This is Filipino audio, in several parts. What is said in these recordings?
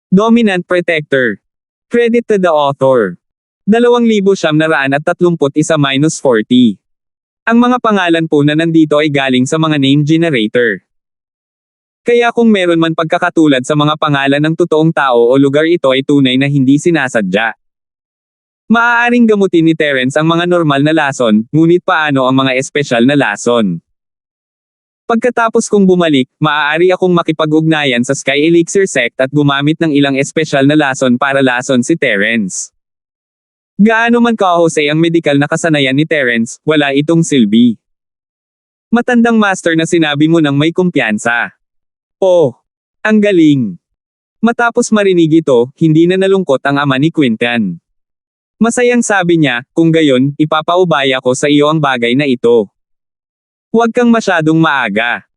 Dominant Protector. Credit to the author. 2,931-40. Ang mga pangalan po na nandito ay galing sa mga name generator. Kaya kung meron man pagkakatulad sa mga pangalan ng totoong tao o lugar, ito ay tunay na hindi sinasadya. Maaaring gamutin ni Terence ang mga normal na lason, ngunit paano ang mga espesyal na lason? Pagkatapos kong bumalik, maaari akong makipag-ugnayan sa Sky Elixir Sect at gumamit ng ilang espesyal na lason para lason si Terence. Gaano man kahusay ang medikal na kasanayan ni Terence, wala itong silbi. Matandang master na sinabi mo nang may kumpiyansa. Oh, ang galing. Matapos marinig ito, hindi na nalungkot ang ama ni Quinton. Masayang sabi niya, kung gayon, ipapaubaya ko sa iyo ang bagay na ito. Huwag kang masyadong maaga.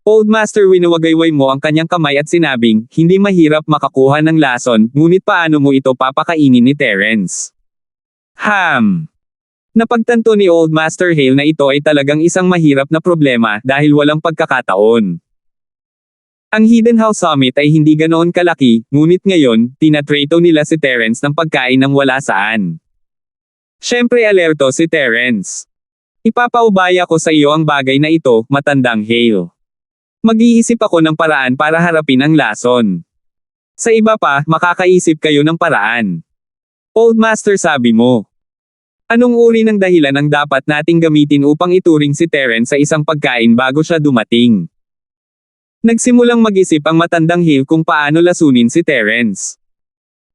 Old Master, winuwagayway mo ang kanyang kamay at sinabing, hindi mahirap makakuha ng lason, ngunit paano mo ito papakainin ni Terence? Napagtanto ni Old Master Hale na ito ay talagang isang mahirap na problema dahil walang pagkakataon. Ang Hidden House Summit ay hindi ganoon kalaki, ngunit ngayon, tinatrato nila si Terence ng pagkain ng wala saan. Siyempre alerto si Terence. Ipapaubaya ko sa iyo ang bagay na ito, matandang Hale. Mag-iisip ako ng paraan para harapin ang lason. Sa iba pa, makakaisip kayo ng paraan. Old Master, sabi mo. Anong uri ng dahilan ang dapat nating gamitin upang ituring si Terence sa isang pagkain bago siya dumating? Nagsimulang mag-isip ang matandang Hale kung paano lasunin si Terence.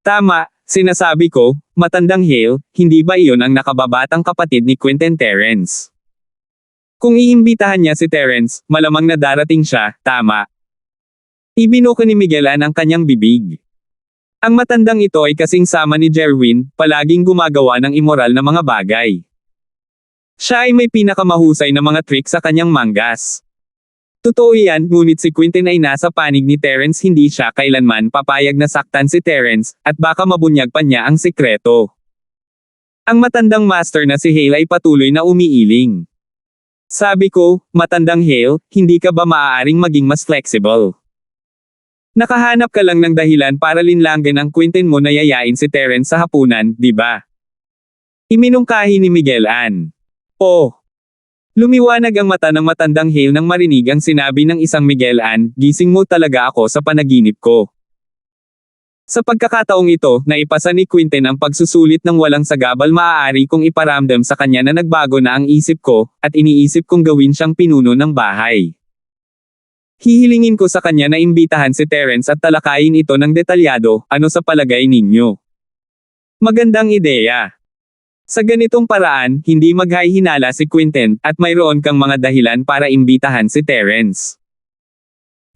Tama, sinasabi ko, matandang Hale, hindi ba iyon ang nakababatang kapatid ni Quinton Terence? Kung iimbitahan niya si Terence, malamang na darating siya, tama. Ibinuko ni Miguelan ang kanyang bibig. Ang matandang ito ay kasing sama ni Jerwin, palaging gumagawa ng immoral na mga bagay. Siya ay may pinakamahusay na mga trick sa kanyang manggas. Totoo yan, ngunit si Quinton ay nasa panig ni Terence, hindi siya kailanman papayag na saktan si Terence, at baka mabunyag pa niya ang sikreto. Ang matandang master na si Hale ay patuloy na umiiling. Sabi ko, matandang Hale, hindi ka ba maaaring maging mas flexible? Nakahanap ka lang ng dahilan para linlanggan ang Quinton mo na yayain si Terence sa hapunan, di ba? Iminungkahi ni Miguelan. Oh. Lumiwanag ang mata ng matandang Hale nang marinig ang sinabi ng isang Miguelan, gising mo talaga ako sa panaginip ko. Sa pagkakataong ito, naipasa ni Quinton ang pagsusulit ng walang sagabal, maaari kong iparamdam sa kanya na nagbago na ang isip ko, at iniisip kong gawin siyang pinuno ng bahay. Hihilingin ko sa kanya na imbitahan si Terence at talakayin ito ng detalyado, ano sa palagay ninyo? Magandang ideya. Sa ganitong paraan, hindi maghahinala si Quinton, at mayroon kang mga dahilan para imbitahan si Terence.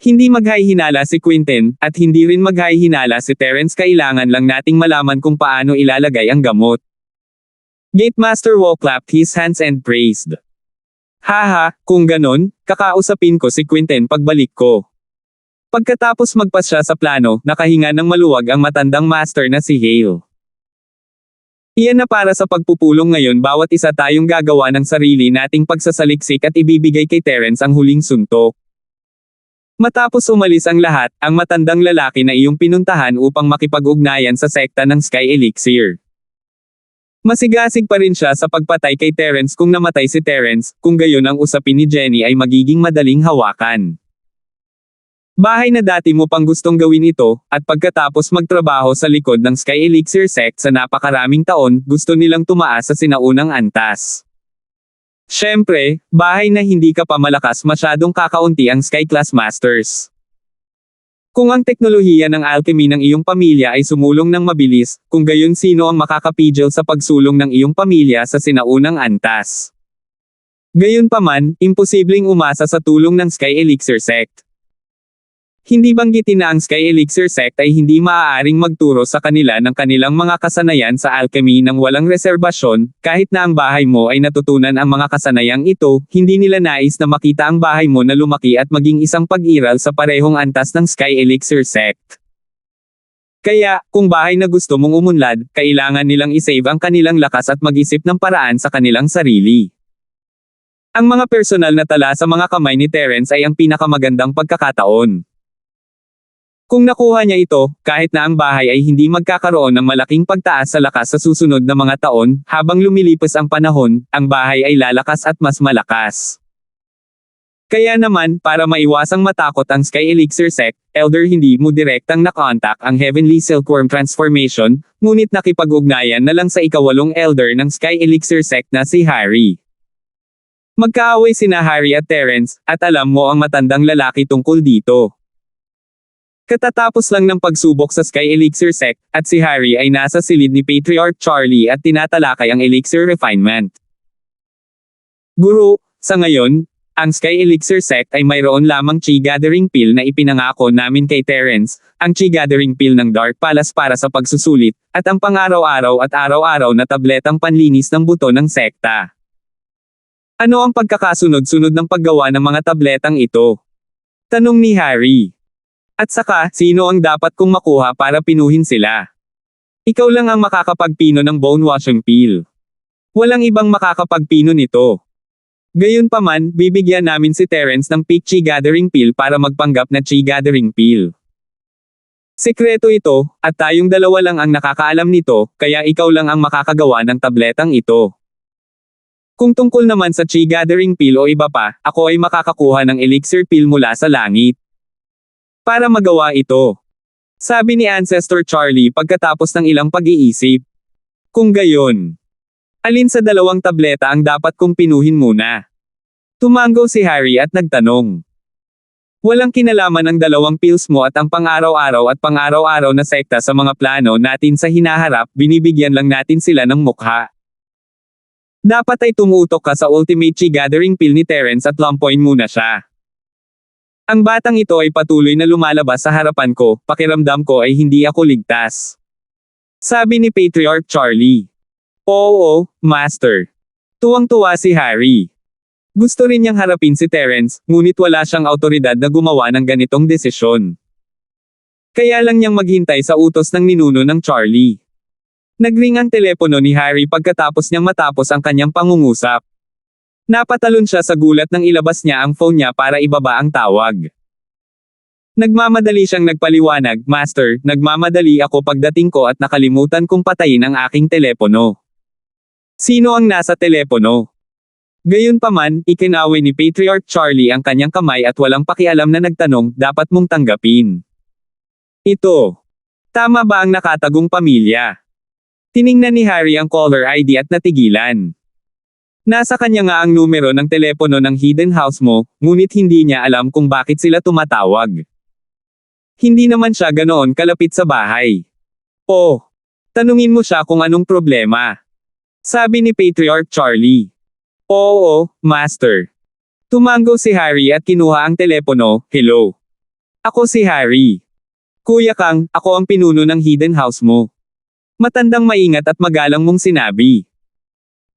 Hindi maghahinala si Quinton, at hindi rin maghahinala si Terence, kailangan lang nating malaman kung paano ilalagay ang gamot. Gatemaster Wall clapped his hands and praised. Haha, kung ganon, kakausapin ko si Quinton pagbalik ko. Pagkatapos magpasya sa plano, nakahinga ng maluwag ang matandang master na si Hale. Iyan na para sa pagpupulong ngayon, bawat isa tayong gagawa ng sarili nating pagsasaliksik at ibibigay kay Terence ang huling suntok. Matapos umalis ang lahat, ang matandang lalaki na iyong pinuntahan upang makipag-ugnayan sa sekta ng Sky Elixir. Masigasig pa rin siya sa pagpatay kay Terence kung namatay si Terence, kung gayon ang usapin ni Jenny ay magiging madaling hawakan. Bahay na dati mo pang gustong gawin ito, at pagkatapos magtrabaho sa likod ng Sky Elixir Sect sa napakaraming taon, gusto nilang tumaas sa sinaunang antas. Siyempre, bahay na hindi ka pa malakas, masyadong kakaunti ang Sky Class Masters. Kung ang teknolohiya ng alchemy ng iyong pamilya ay sumulong ng mabilis, kung gayon sino ang makakapigil sa pagsulong ng iyong pamilya sa sinaunang antas? Gayunpaman, imposibleng umasa sa tulong ng Sky Elixir Sect. Hindi banggitin na ang Sky Elixir Sect ay hindi maaaring magturo sa kanila ng kanilang mga kasanayan sa alchemy ng walang reserbasyon, kahit na ang bahay mo ay natutunan ang mga kasanayang ito, hindi nila nais na makita ang bahay mo na lumaki at maging isang pag-iral sa parehong antas ng Sky Elixir Sect. Kaya, kung bahay na gusto mong umunlad, kailangan nilang isave ang kanilang lakas at mag-isip ng paraan sa kanilang sarili. Ang mga personal na tala sa mga kamay ni Terence ay ang pinakamagandang pagkakataon. Kung nakuha niya ito, kahit na ang bahay ay hindi magkakaroon ng malaking pagtaas sa lakas sa susunod na mga taon, habang lumilipas ang panahon, ang bahay ay lalakas at mas malakas. Kaya naman, para maiwasang matakot ang Sky Elixir Sect, Elder hindi mo direktang nakontak ang Heavenly Silkworm Transformation, ngunit nakipag-ugnayan na lang sa ikawalong Elder ng Sky Elixir Sect na si Harry. Magkaaway sina Harry at Terence, at alam mo ang matandang lalaki tungkol dito. Katatapos lang ng pagsubok sa Sky Elixir Sect, at si Harry ay nasa silid ni Patriarch Charlie at tinatalakay ang Elixir Refinement. Guro, sa ngayon, ang Sky Elixir Sect ay mayroon lamang Chi Gathering Pill na ipinangako namin kay Terence, ang Chi Gathering Pill ng Dark Palace para sa pagsusulit, at ang pang-araw-araw at araw-araw na tabletang panlinis ng buto ng sekta. Ano ang pagkakasunod-sunod ng paggawa ng mga tabletang ito? Tanong ni Harry. At saka, sino ang dapat kong makuha para pinuhin sila? Ikaw lang ang makakapagpino ng bone washing peel. Walang ibang makakapagpino nito. Gayunpaman, bibigyan namin si Terence ng Peak Chi Gathering Peel para magpanggap na Chi Gathering Peel. Sekreto ito, at tayong dalawa lang ang nakakaalam nito, kaya ikaw lang ang makakagawa ng tabletang ito. Kung tungkol naman sa Chi Gathering Peel o iba pa, ako ay makakakuha ng Elixir Peel mula sa langit. Para magawa ito. Sabi ni Ancestor Charlie pagkatapos ng ilang pag-iisip. Kung gayon, alin sa dalawang tableta ang dapat kong pinuhin muna? Tumango si Harry at nagtanong. Walang kinalaman ang dalawang pills mo at ang pang-araw-araw at pang-araw-araw na sekta sa mga plano natin sa hinaharap, binibigyan lang natin sila ng mukha. Dapat ay tumutok ka sa Ultimate Chi Gathering Pill ni Terence at lampoin muna siya. Ang batang ito ay patuloy na lumalabas sa harapan ko, pakiramdam ko ay hindi ako ligtas. Sabi ni Patriarch Charlie. Oo, Master. Tuwang-tuwa si Harry. Gusto rin niyang harapin si Terence, ngunit wala siyang autoridad na gumawa ng ganitong desisyon. Kaya lang niyang maghintay sa utos ng ninuno ng Charlie. Nagring ang telepono ni Harry pagkatapos niyang matapos ang kanyang pangungusap. Napatalon siya sa gulat nang ilabas niya ang phone niya para ibaba ang tawag. Nagmamadali siyang nagpaliwanag, Master, nagmamadali ako pagdating ko at nakalimutan kong patayin ang aking telepono. Sino ang nasa telepono? Gayunpaman, ikinaway ni Patriarch Charlie ang kanyang kamay at walang pakialam na nagtanong, dapat mong tanggapin. Ito. Tama ba ang nakatagong pamilya? Tiningnan ni Harry ang caller ID at natigilan. Nasa kanya nga ang numero ng telepono ng hidden house mo, ngunit hindi niya alam kung bakit sila tumatawag. Hindi naman siya ganoon kalapit sa bahay. Oh, tanungin mo siya kung anong problema. Sabi ni Patriarch Charlie. Oo, Master. Tumango si Harry at kinuha ang telepono, hello. Ako si Harry. Kuya Kang, ako ang pinuno ng hidden house mo. Matandang maingat at magalang mong sinabi.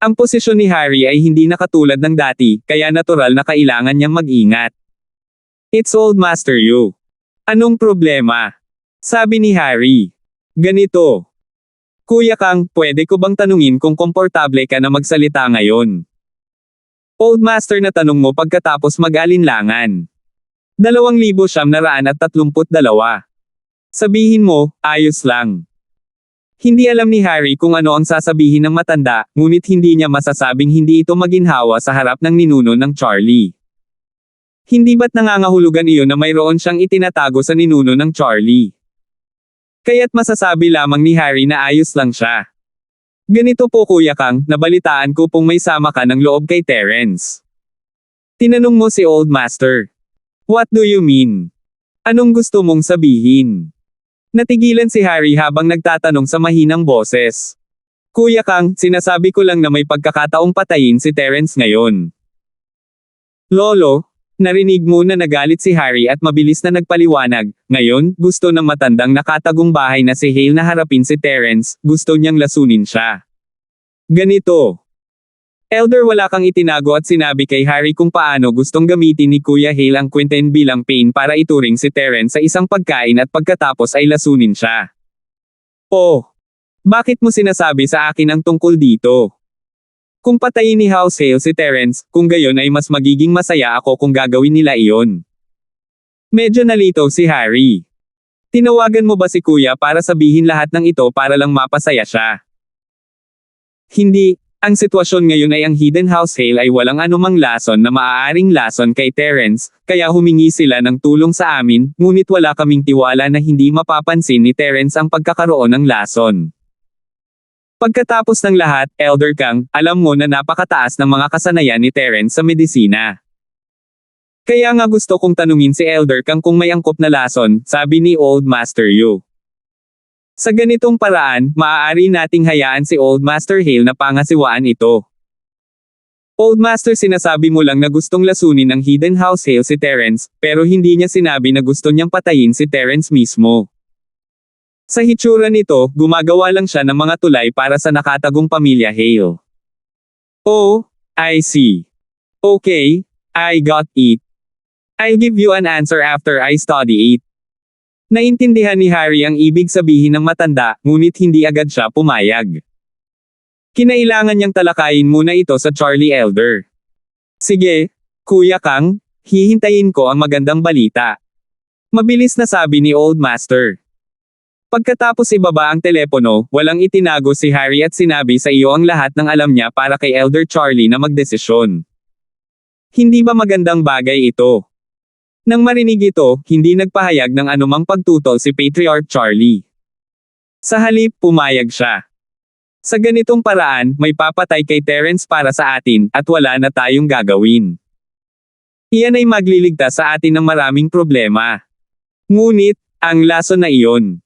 Ang posisyon ni Harry ay hindi na katulad ng dati, kaya natural na kailangan niyang mag-ingat. It's old Master Yu. Anong problema? Sabi ni Harry. Ganito. Kuya Kang, pwede ko bang tanungin kung komportable ka na magsalita ngayon? Old Master na tanong mo pagkatapos mag-alinlangan. 2,932. Sabihin mo, ayos lang. Hindi alam ni Harry kung ano ang sasabihin ng matanda, ngunit hindi niya masasabing hindi ito maginhawa sa harap ng ninuno ng Charlie. Hindi ba't nangangahulugan iyon na mayroon siyang itinatago sa ninuno ng Charlie? Kaya't masasabi lamang ni Harry na ayos lang siya. Ganito po Kuya Kang, nabalitaan ko pong may sama ka ng loob kay Terence. Tinanong mo si Old Master. What do you mean? Anong gusto mong sabihin? Natigilan si Harry habang nagtatanong sa mahinang boses. Kuya Kang, sinasabi ko lang na may pagkakataong patayin si Terence ngayon. Lolo, narinig mo na nagalit si Harry at mabilis na nagpaliwanag. Ngayon, gusto ng matandang nakatagong bahay na si Hale na harapin si Terence, gusto niyang lasunin siya. Ganito. Elder, wala kang itinago at sinabi kay Harry kung paano gustong gamitin ni Kuya Hale ang Quentin bilang pain para ituring si Terence sa isang pagkain at pagkatapos ay lasunin siya. Oh! Bakit mo sinasabi sa akin ang tungkol dito? Kung patayin ni House Hale si Terence, kung gayon ay mas magiging masaya ako kung gagawin nila iyon. Medyo nalito si Harry. Tinawagan mo ba si kuya para sabihin lahat ng ito para lang mapasaya siya? Hindi. Ang sitwasyon ngayon ay ang Hidden House Hale ay walang anumang lason na maaaring lason kay Terence, kaya humingi sila ng tulong sa amin, ngunit wala kaming tiwala na hindi mapapansin ni Terence ang pagkakaroon ng lason. Pagkatapos ng lahat, Elder Kang, alam mo na napakataas ng mga kasanayan ni Terence sa medisina. Kaya nga gusto kong tanungin si Elder Kang kung may angkop na lason, sabi ni Old Master Yu. Sa ganitong paraan, maaari nating hayaan si Old Master Hale na pangasiwaan ito. Old Master, sinasabi mo lang na gustong lasunin ng Hidden House Hale si Terence, pero hindi niya sinabi na gusto niyang patayin si Terence mismo. Sa hitsura nito, gumagawa lang siya ng mga tulay para sa nakatagong pamilya Hale. Oh, I see. Okay, I got it. I'll give you an answer after I study it. Naintindihan ni Harry ang ibig sabihin ng matanda, ngunit hindi agad siya pumayag. Kinailangan niyang talakayin muna ito sa Charlie Elder. Sige, Kuya Kang, hihintayin ko ang magandang balita. Mabilis na sabi ni Old Master. Pagkatapos ibaba ang telepono, walang itinago si Harry at sinabi sa iyo ang lahat ng alam niya para kay Elder Charlie na magdesisyon. Hindi ba magandang bagay ito? Nang marinig ito, hindi nagpahayag ng anumang pagtutol si Patriarch Charlie. Sa halip, pumayag siya. Sa ganitong paraan, may papatay kay Terence para sa atin, at wala na tayong gagawin. Iyan ay magliligtas sa atin ng maraming problema. Ngunit, ang lason na iyon.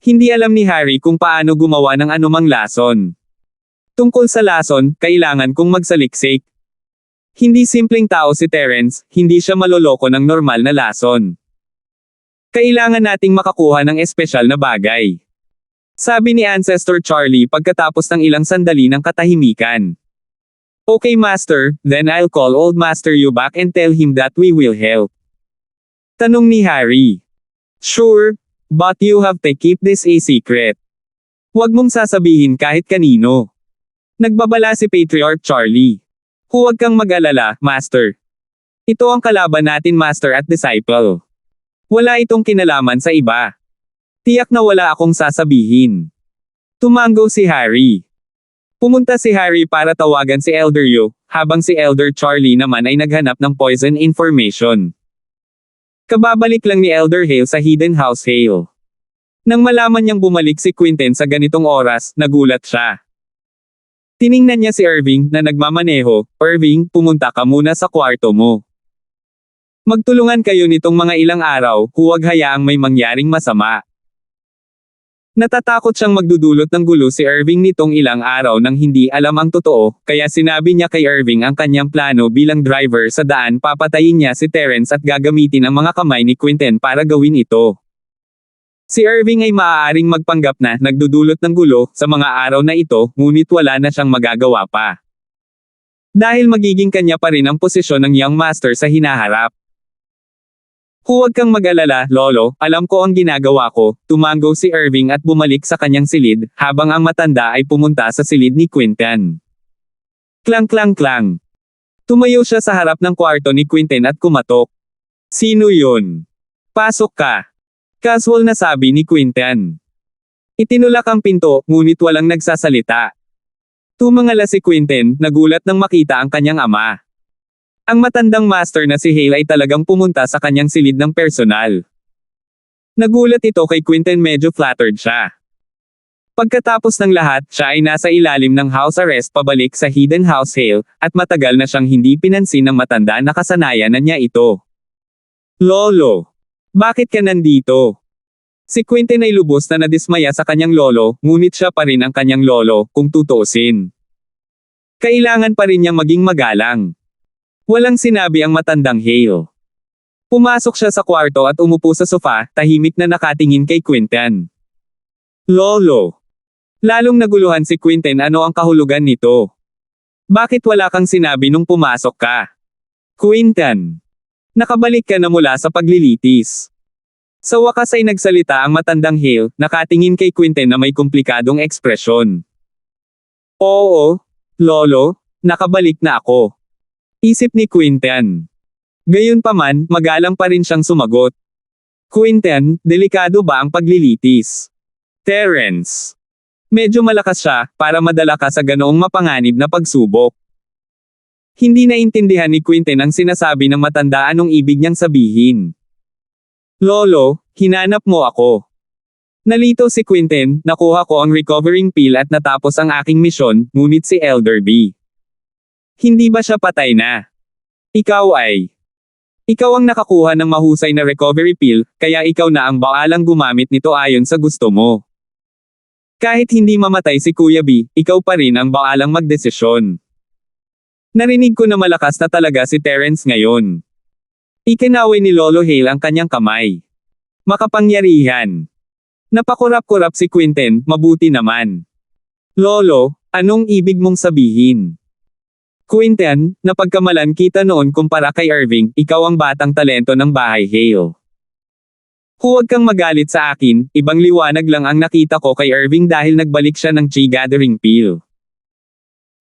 Hindi alam ni Harry kung paano gumawa ng anumang lason. Tungkol sa lason, kailangan kong magsaliksik. Hindi simpleng tao si Terence, hindi siya maloloko ng normal na lason. Kailangan nating makakuha ng espesyal na bagay. Sabi ni Ancestor Charlie pagkatapos ng ilang sandali ng katahimikan. Okay Master, then I'll call Old Master Yu back and tell him that we will help. Tanong ni Harry. Sure, but you have to keep this a secret. Huwag mong sasabihin kahit kanino. Nagbabala si Patriarch Charlie. Huwag kang mag-alala, Master. Ito ang kalaban natin Master at Disciple. Wala itong kinalaman sa iba. Tiyak na wala akong sasabihin. Tumango si Harry. Pumunta si Harry para tawagan si Elder Yu, habang si Elder Charlie naman ay naghanap ng poison information. Kababalik lang ni Elder Hale sa Hidden House Hale. Nang malaman niyang bumalik si Quentin sa ganitong oras, nagulat siya. Tiningnan niya si Irving na nagmamaneho. Irving, pumunta ka muna sa kwarto mo. Magtulungan kayo nitong mga ilang araw, huwag hayaang may mangyaring masama. Natatakot siyang magdudulot ng gulo si Irving nitong ilang araw nang hindi alam ang totoo, kaya sinabi niya kay Irving ang kanyang plano bilang driver sa daan. Papatayin niya si Terence at gagamitin ang mga kamay ni Quentin para gawin ito. Si Irving ay maaaring magpanggap na nagdudulot ng gulo sa mga araw na ito, ngunit wala na siyang magagawa pa. Dahil magiging kanya pa rin ang posisyon ng Young Master sa hinaharap. Huwag kang mag-alala, Lolo, alam ko ang ginagawa ko, tumango si Irving at bumalik sa kanyang silid, habang ang matanda ay pumunta sa silid ni Quentin. Klang klang klang. Tumayo siya sa harap ng kwarto ni Quentin at kumatok. Sino yun? Pasok ka. Casual na sabi ni Quentin. Itinulak ang pinto, ngunit walang nagsasalita. Tumangala si Quentin, nagulat nang makita ang kanyang ama. Ang matandang master na si Hale ay talagang pumunta sa kanyang silid ng personal. Nagulat ito kay Quentin, medyo flattered siya. Pagkatapos ng lahat, siya ay nasa ilalim ng house arrest pabalik sa Hidden House Hale, at matagal na siyang hindi pinansin ng matanda na kasanayan na niya ito. Lolo! Bakit ka nandito? Si Quentin ay lubos na nadismaya sa kanyang lolo, ngunit siya pa rin ang kanyang lolo, kung tutuusin. Kailangan pa rin niyang maging magalang. Walang sinabi ang matandang Hale. Pumasok siya sa kwarto at umupo sa sofa, tahimik na nakatingin kay Quentin. Lolo! Lalong naguluhan si Quentin, ano ang kahulugan nito? Bakit wala kang sinabi nung pumasok ka? Quentin! Nakabalik ka na mula sa paglilitis. Sa wakas ay nagsalita ang matandang Hale, nakatingin kay Quentin na may komplikadong ekspresyon. Oo, Lolo, nakabalik na ako. Isip ni Quentin. Gayunpaman, magalang pa rin siyang sumagot. Quinten, delikado ba ang paglilitis? Terence. Medyo malakas siya, para madala ka sa ganoong mapanganib na pagsubok. Hindi naintindihan ni Quinten ang sinasabi ng matanda anong ibig niyang sabihin. Lolo, hinanap mo ako. Nalito si Quinten, nakuha ko ang recovering pill at natapos ang aking misyon, ngunit si Elder B. Hindi ba siya patay na? Ikaw ang nakakuha ng mahusay na recovery pill, kaya ikaw na ang baalang gumamit nito ayon sa gusto mo. Kahit hindi mamatay si Kuya B, ikaw pa rin ang baalang magdesisyon. Narinig ko na malakas na talaga si Terence ngayon. Ikinaway ni Lolo Hale ang kanyang kamay. Makapangyarihan. Napakurap-kurap si Quinten, mabuti naman. Lolo, anong ibig mong sabihin? Quinten, napagkamalan kita noon kumpara kay Irving, ikaw ang batang talento ng bahay Hale. Huwag kang magalit sa akin, ibang liwanag lang ang nakita ko kay Irving dahil nagbalik siya ng Chi Gathering Pill.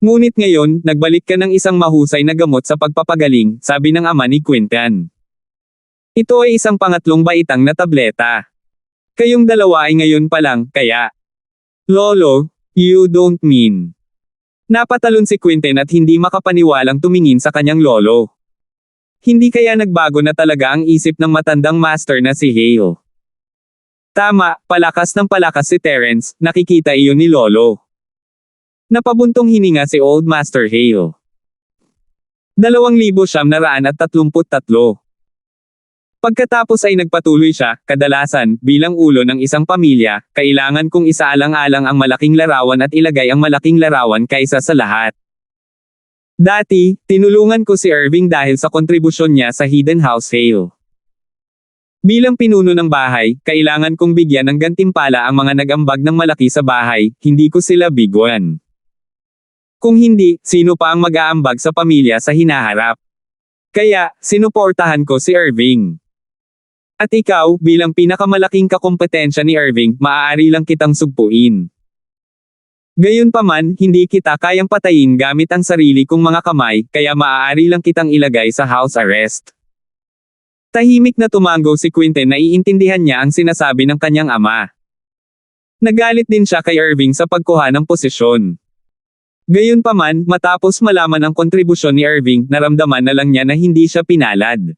Ngunit ngayon, nagbalik ka ng isang mahusay na gamot sa pagpapagaling, sabi ng ama ni Quinten. Ito ay isang pangatlong baitang na tableta. Kayong dalawa ay ngayon pa lang, kaya... Lolo, you don't mean... Napatalon si Quinten at hindi makapaniwalang tumingin sa kanyang lolo. Hindi kaya nagbago na talaga ang isip ng matandang master na si Hale. Tama, palakas ng palakas si Terence, nakikita iyon ni lolo. Napabuntong hininga si Old Master Hale. 2,933. Pagkatapos ay nagpatuloy siya, kadalasan, bilang ulo ng isang pamilya, kailangan kong isaalang-alang ang malaking larawan at ilagay ang malaking larawan kaysa sa lahat. Dati, tinulungan ko si Irving dahil sa kontribusyon niya sa Hidden House Hale. Bilang pinuno ng bahay, kailangan kong bigyan ng gantimpala ang mga nag-ambag ng malaki sa bahay, hindi ko sila biguan. Kung hindi, sino pa ang mag-aambag sa pamilya sa hinaharap? Kaya, sinuportahan ko si Irving. At ikaw, bilang pinakamalaking kakompetensya ni Irving, maaari lang kitang sugpuin. Gayunpaman, hindi kita kayang patayin gamit ang sarili kong mga kamay, kaya maaari lang kitang ilagay sa house arrest. Tahimik na tumango si Quinten na iintindihan niya ang sinasabi ng kanyang ama. Nagalit din siya kay Irving sa pagkuha ng posisyon. Gayunpaman, matapos malaman ang kontribusyon ni Irving, naramdaman na lang niya na hindi siya pinalad.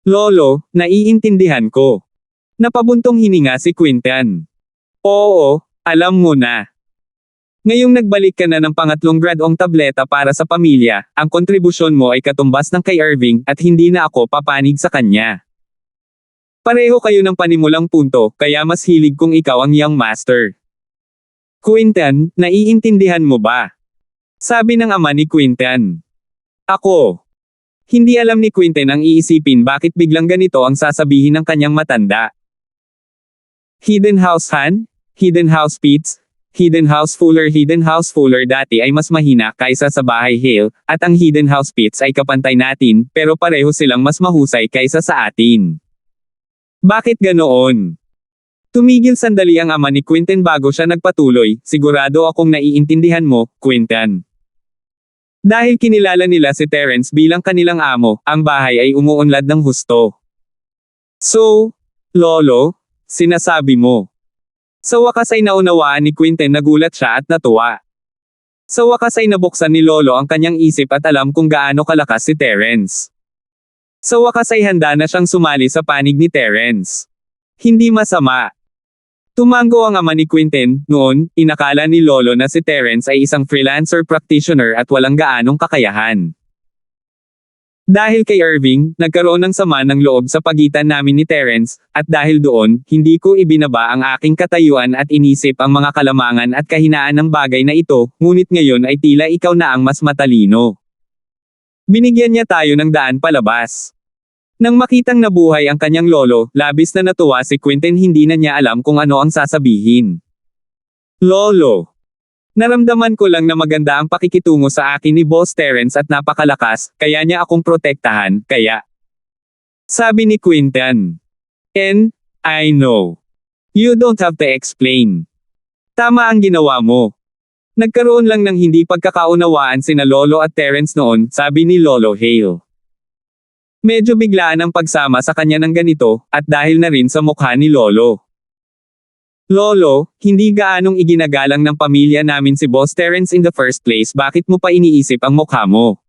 Lolo, naiintindihan ko. Napabuntong hininga si Quinten. Oo, alam mo na. Ngayong nagbalik ka na ng pangatlong gradong tableta para sa pamilya, ang kontribusyon mo ay katumbas ng kay Irving at hindi na ako papanig sa kanya. Pareho kayo ng panimulang punto, kaya mas hilig kong ikaw ang young master. Quinten, naiintindihan mo ba? Sabi ng ama ni Quinten. Ako. Hindi alam ni Quinten ang iisipin bakit biglang ganito ang sasabihin ng kanyang matanda. Hidden House Han? Hidden House Pitts? Hidden House Fuller dati ay mas mahina kaysa sa bahay Hale, at ang Hidden House Pitts ay kapantay natin, pero pareho silang mas mahusay kaysa sa atin. Bakit ganoon? Tumigil sandali ang ama ni Quinten bago siya nagpatuloy, sigurado akong naiintindihan mo, Quinten. Dahil kinilala nila si Terence bilang kanilang amo, ang bahay ay umuunlad ng husto. So, Lolo, sinasabi mo. Sa wakas ay naunawaan ni Quinten, nagulat siya at natuwa. Sa wakas ay nabuksan ni Lolo ang kanyang isip at alam kung gaano kalakas si Terence. Sa wakas ay handa na siyang sumali sa panig ni Terence. Hindi masama. Tumango ang ama ni Quinten, noon, inakala ni Lolo na si Terence ay isang freelancer practitioner at walang gaanong kakayahan. Dahil kay Irving, nagkaroon ng sama ng loob sa pagitan namin ni Terence, at dahil doon, hindi ko ibinaba ang aking katayuan at inisip ang mga kalamangan at kahinaan ng bagay na ito, ngunit ngayon ay tila ikaw na ang mas matalino. Binigyan niya tayo ng daan palabas. Nang makitang nabuhay ang kanyang lolo, labis na natuwa si Quinten, hindi na niya alam kung ano ang sasabihin. Lolo. Naramdaman ko lang na maganda ang pakikitungo sa akin ni Boss Terence at napakalakas, kaya niya akong protektahan, kaya. Sabi ni Quinten. And, I know. You don't have to explain. Tama ang ginawa mo. Nagkaroon lang ng hindi pagkakaunawaan sina Lolo at Terence noon, sabi ni Lolo Hale. Medyo biglaan ang pagsama sa kanya ng ganito, at dahil na rin sa mukha ni Lolo. Lolo, hindi gaanong iginagalang ng pamilya namin si Boss Terence in the first place, bakit mo pa iniisip ang mukha mo?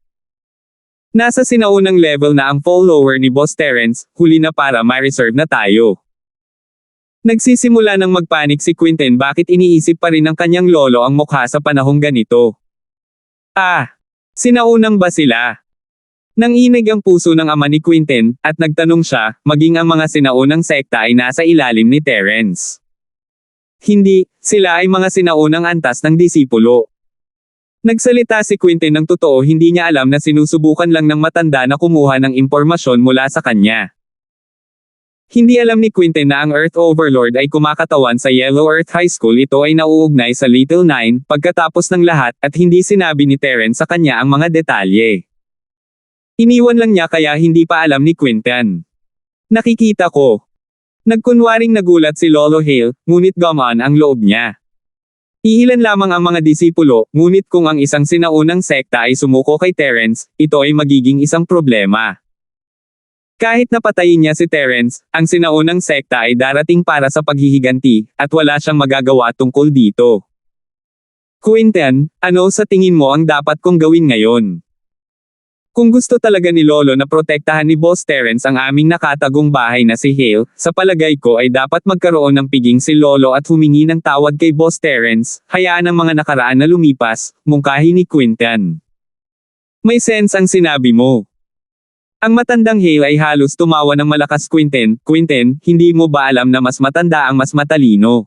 Nasa sinaunang level na ang follower ni Boss Terence, huli na para ma-reserve na tayo. Nagsisimula ng magpanik si Quinten, bakit iniisip pa rin ng kanyang lolo ang mukha sa panahong ganito? Sinaunang ba sila? Nanginig ang puso ng ama ni Quinten, at nagtanong siya, maging ang mga sinaunang sekta ay nasa ilalim ni Terence. Hindi, sila ay mga sinaunang antas ng disipulo. Nagsalita si Quinten ng totoo, hindi niya alam na sinusubukan lang ng matanda na kumuha ng impormasyon mula sa kanya. Hindi alam ni Quinten na ang Earth Overlord ay kumakatawan sa Yellow Earth High School, ito ay nauugnay sa Little Nine, pagkatapos ng lahat, at hindi sinabi ni Terence sa kanya ang mga detalye. Iniwan lang niya kaya hindi pa alam ni Quinten. Nakikita ko. Nagkunwaring nagulat si Lolo Hale, ngunit gumaan ang loob niya. Iilan lamang ang mga disipulo, ngunit kung ang isang sinaunang sekta ay sumuko kay Terence, ito ay magiging isang problema. Kahit napatayin niya si Terence, ang sinaunang sekta ay darating para sa paghihiganti, at wala siyang magagawa tungkol dito. Quinten, ano sa tingin mo ang dapat kong gawin ngayon? Kung gusto talaga ni Lolo na protektahan ni Boss Terence ang aming nakatagong bahay na si Hale, sa palagay ko ay dapat magkaroon ng piging si Lolo at humingi ng tawad kay Boss Terence, hayaan ang mga nakaraan na lumipas, mungkahi ni Quinten. May sense ang sinabi mo. Ang matandang Hale ay halos tumawa ng malakas. Quinten, hindi mo ba alam na mas matanda ang mas matalino?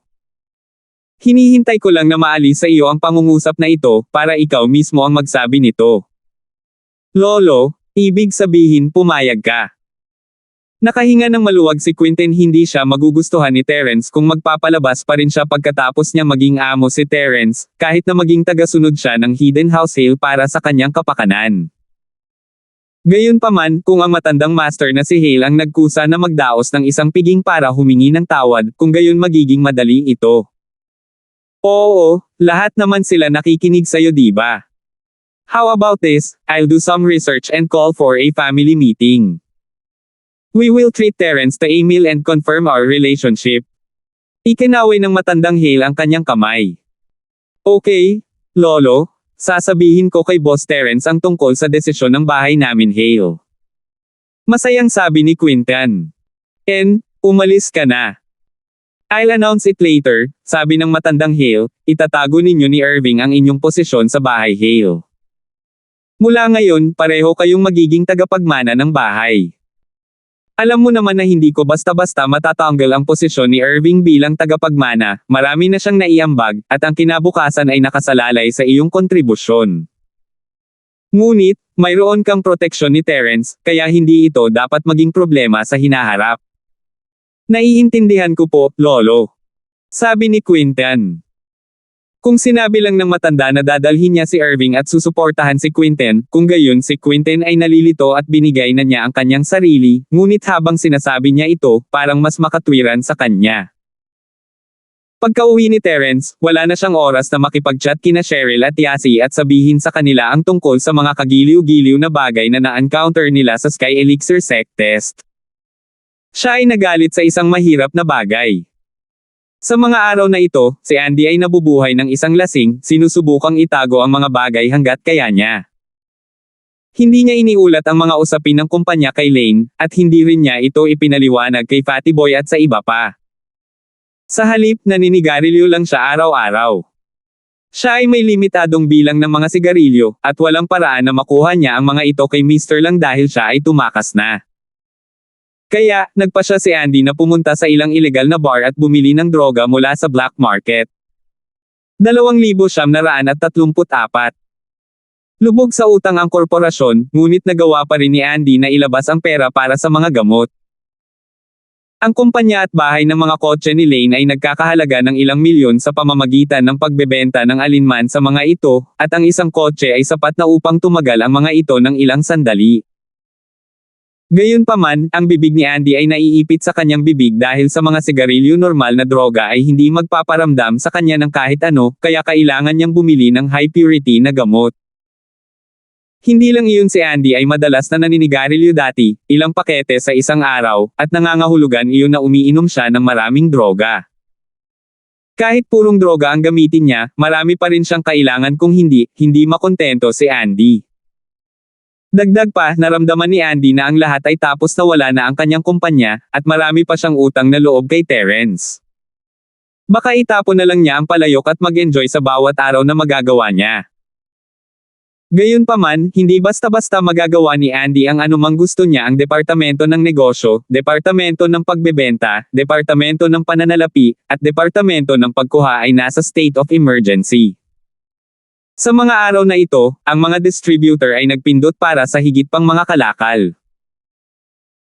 Hinihintay ko lang na maalis sa iyo ang pangungusap na ito, para ikaw mismo ang magsabi nito. Lolo, ibig sabihin pumayag ka. Nakahinga ng maluwag si Quinten, hindi siya magugustuhan ni Terence kung magpapalabas pa rin siya pagkatapos niya maging amo si Terence, kahit na maging tagasunod siya ng Hidden House Hale para sa kanyang kapakanan. Gayunpaman, kung ang matandang master na si Hale ang nagkusa na magdaos ng isang piging para humingi ng tawad, kung gayon magiging madali ito. Oo, lahat naman sila nakikinig sa'yo, diba? How about this, I'll do some research and call for a family meeting. We will treat Terence to a meal and confirm our relationship. Ikinaway ng matandang Hale ang kanyang kamay. Okay, Lolo, sasabihin ko kay Boss Terence ang tungkol sa desisyon ng bahay namin, Hale. Masayang sabi ni Quinten. Umalis ka na. I'll announce it later, sabi ng matandang Hale, itatago ninyo ni Irving ang inyong posisyon sa bahay, Hale. Mula ngayon, pareho kayong magiging tagapagmana ng bahay. Alam mo naman na hindi ko basta-basta matatanggal ang posisyon ni Irving bilang tagapagmana, marami na siyang naiambag, at ang kinabukasan ay nakasalalay sa iyong kontribusyon. Ngunit, mayroon kang proteksyon ni Terence, kaya hindi ito dapat maging problema sa hinaharap. Naiintindihan ko po, Lolo. Sabi ni Quinten. Kung sinabi lang ng matanda na dadalhin niya si Irving at susuportahan si Quinten, kung gayon si Quinten ay nalilito at binigay na niya ang kanyang sarili, ngunit habang sinasabi niya ito, parang mas makatwiran sa kanya. Pagkauwi ni Terence, wala na siyang oras na makipag-chat kina Cheryl at Yasi at sabihin sa kanila ang tungkol sa mga kagiliw-giliw na bagay na na-encounter nila sa Sky Elixir Sec Test. Siya ay nagalit sa isang mahirap na bagay. Sa mga araw na ito, si Andy ay nabubuhay ng isang lasing, sinusubukang itago ang mga bagay hanggat kaya niya. Hindi niya iniulat ang mga usapin ng kumpanya kay Lane, at hindi rin niya ito ipinaliwanag kay Fatty Boy at sa iba pa. Sa halip, naninigarilyo lang siya araw-araw. Siya ay may limitadong bilang ng mga sigarilyo, at walang paraan na makuha niya ang mga ito kay Mr. Lang dahil siya ay tumakas na. Kaya, nagpasya si Andy na pumunta sa ilang ilegal na bar at bumili ng droga mula sa black market. 2,934. Lubog sa utang ang korporasyon, ngunit nagawa pa rin ni Andy na ilabas ang pera para sa mga gamot. Ang kumpanya at bahay ng mga kotse ni Lane ay nagkakahalaga ng ilang milyon sa pamamagitan ng pagbebenta ng alinman sa mga ito, at ang isang kotse ay sapat na upang tumagal ang mga ito ng ilang sandali. Gayunpaman, ang bibig ni Andy ay naiipit sa kanyang bibig dahil sa mga sigarilyo. Normal na droga ay hindi magpaparamdam sa kanya ng kahit ano, kaya kailangan niyang bumili ng high purity na gamot. Hindi lang iyon, si Andy ay madalas na naninigarilyo dati, ilang pakete sa isang araw, at nangangahulugan iyon na umiinom siya ng maraming droga. Kahit purong droga ang gamitin niya, marami pa rin siyang kailangan kung hindi makontento si Andy. Dagdag pa, naramdaman ni Andy na ang lahat ay tapos na wala na ang kanyang kumpanya, at marami pa siyang utang na loob kay Terence. Baka itapon na lang niya ang palayok at mag-enjoy sa bawat araw na magagawa niya. Gayunpaman, hindi basta-basta magagawa ni Andy ang anumang gusto niya. Ang departamento ng negosyo, departamento ng pagbebenta, departamento ng pananalapi, at departamento ng pagkuha ay nasa state of emergency. Sa mga araw na ito, ang mga distributor ay nagpindot para sa higit pang mga kalakal.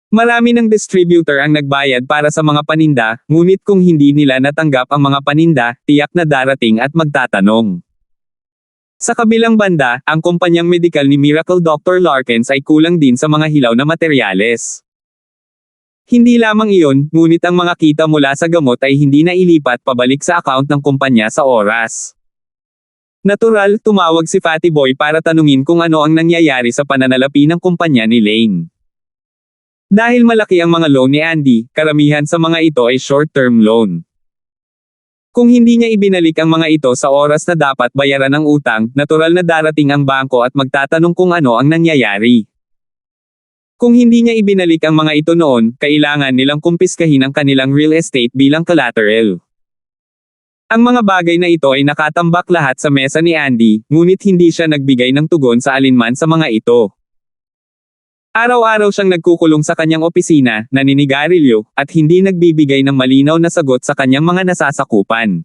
Marami ng distributor ang nagbayad para sa mga paninda, ngunit kung hindi nila natanggap ang mga paninda, tiyak na darating at magtatanong. Sa kabilang banda, ang kumpanyang medikal ni Miracle Dr. Larkins ay kulang din sa mga hilaw na materyales. Hindi lamang iyon, ngunit ang mga kita mula sa gamot ay hindi na ilipat pabalik sa account ng kumpanya sa oras. Natural, tumawag si Fatty Boy para tanungin kung ano ang nangyayari sa pananalapi ng kumpanya ni Lane. Dahil malaki ang mga loan ni Andy, karamihan sa mga ito ay short-term loan. Kung hindi niya ibinalik ang mga ito sa oras na dapat bayaran ang utang, natural na darating ang bangko at magtatanong kung ano ang nangyayari. Kung hindi niya ibinalik ang mga ito noon, kailangan nilang kumpiskahin ang kanilang real estate bilang collateral. Ang mga bagay na ito ay nakatambak lahat sa mesa ni Andy, ngunit hindi siya nagbigay ng tugon sa alinman sa mga ito. Araw-araw siyang nagkukulong sa kanyang opisina, naninigarilyo, at hindi nagbibigay ng malinaw na sagot sa kanyang mga nasasakupan.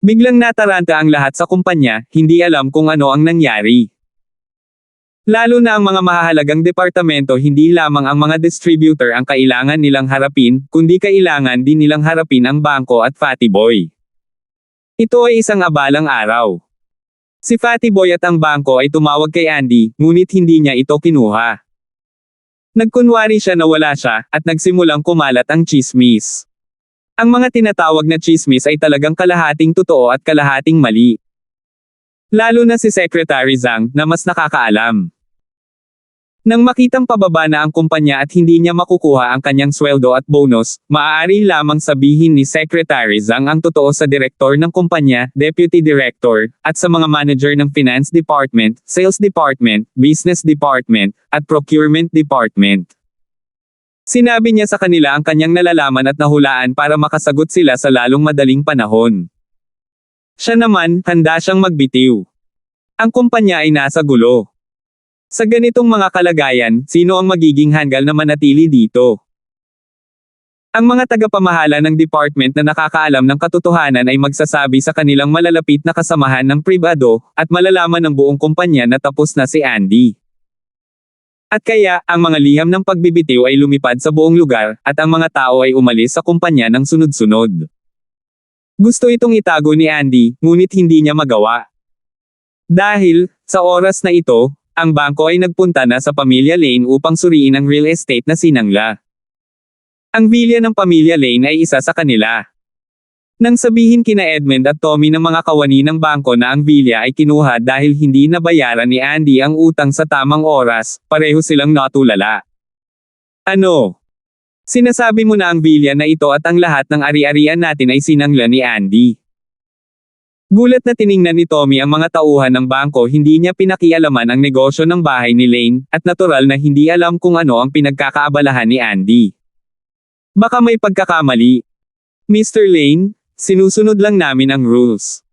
Biglang nataranta ang lahat sa kumpanya, hindi alam kung ano ang nangyari. Lalo na ang mga mahahalagang departamento, hindi lamang ang mga distributor ang kailangan nilang harapin, kundi kailangan din nilang harapin ang bangko at Fatty Boy. Ito ay isang abalang araw. Si Fatty Boy at ang bangko ay tumawag kay Andy, ngunit hindi niya ito kinuha. Nagkunwari siya na wala siya, at nagsimulang kumalat ang tsismis. Ang mga tinatawag na tsismis ay talagang kalahating totoo at kalahating mali. Lalo na si Secretary Zhang, na mas nakakaalam. Nang makitang pababa na ang kumpanya at hindi niya makukuha ang kanyang sweldo at bonus, maaari lamang sabihin ni Secretary Zhang ang totoo sa direktor ng kumpanya, deputy director, at sa mga manager ng finance department, sales department, business department, at procurement department. Sinabi niya sa kanila ang kanyang nalalaman at nahulaan para makasagot sila sa lalong madaling panahon. Siya naman, handa siyang magbitiw. Ang kumpanya ay nasa gulo. Sa ganitong mga kalagayan, sino ang magiging hanggal na manatili dito? Ang mga tagapamahala ng department na nakakaalam ng katotohanan ay magsasabi sa kanilang malalapit na kasamahan ng pribado, at malalaman ng buong kumpanya na tapos na si Andy. At kaya, ang mga liham ng pagbibitiw ay lumipad sa buong lugar, at ang mga tao ay umalis sa kumpanya ng sunod-sunod. Gusto itong itago ni Andy, ngunit hindi niya magawa. Dahil, sa oras na ito, ang bangko ay nagpunta na sa pamilya Lane upang suriin ang real estate na sinangla. Ang villa ng pamilya Lane ay isa sa kanila. Nang sabihin kina Edmund at Tommy ng mga kawani ng bangko na ang villa ay kinuha dahil hindi nabayaran ni Andy ang utang sa tamang oras, pareho silang natulala. Ano? Sinasabi mo na ang villa na ito at ang lahat ng ari-arian natin ay sinangla ni Andy? Gulat na tiningnan ni Tommy ang mga tauhan ng bangko. Hindi niya pinakialaman ang negosyo ng bahay ni Lane, at natural na hindi alam kung ano ang pinagkakaabalahan ni Andy. Baka may pagkakamali. Mr. Lane, sinusunod lang namin ang rules.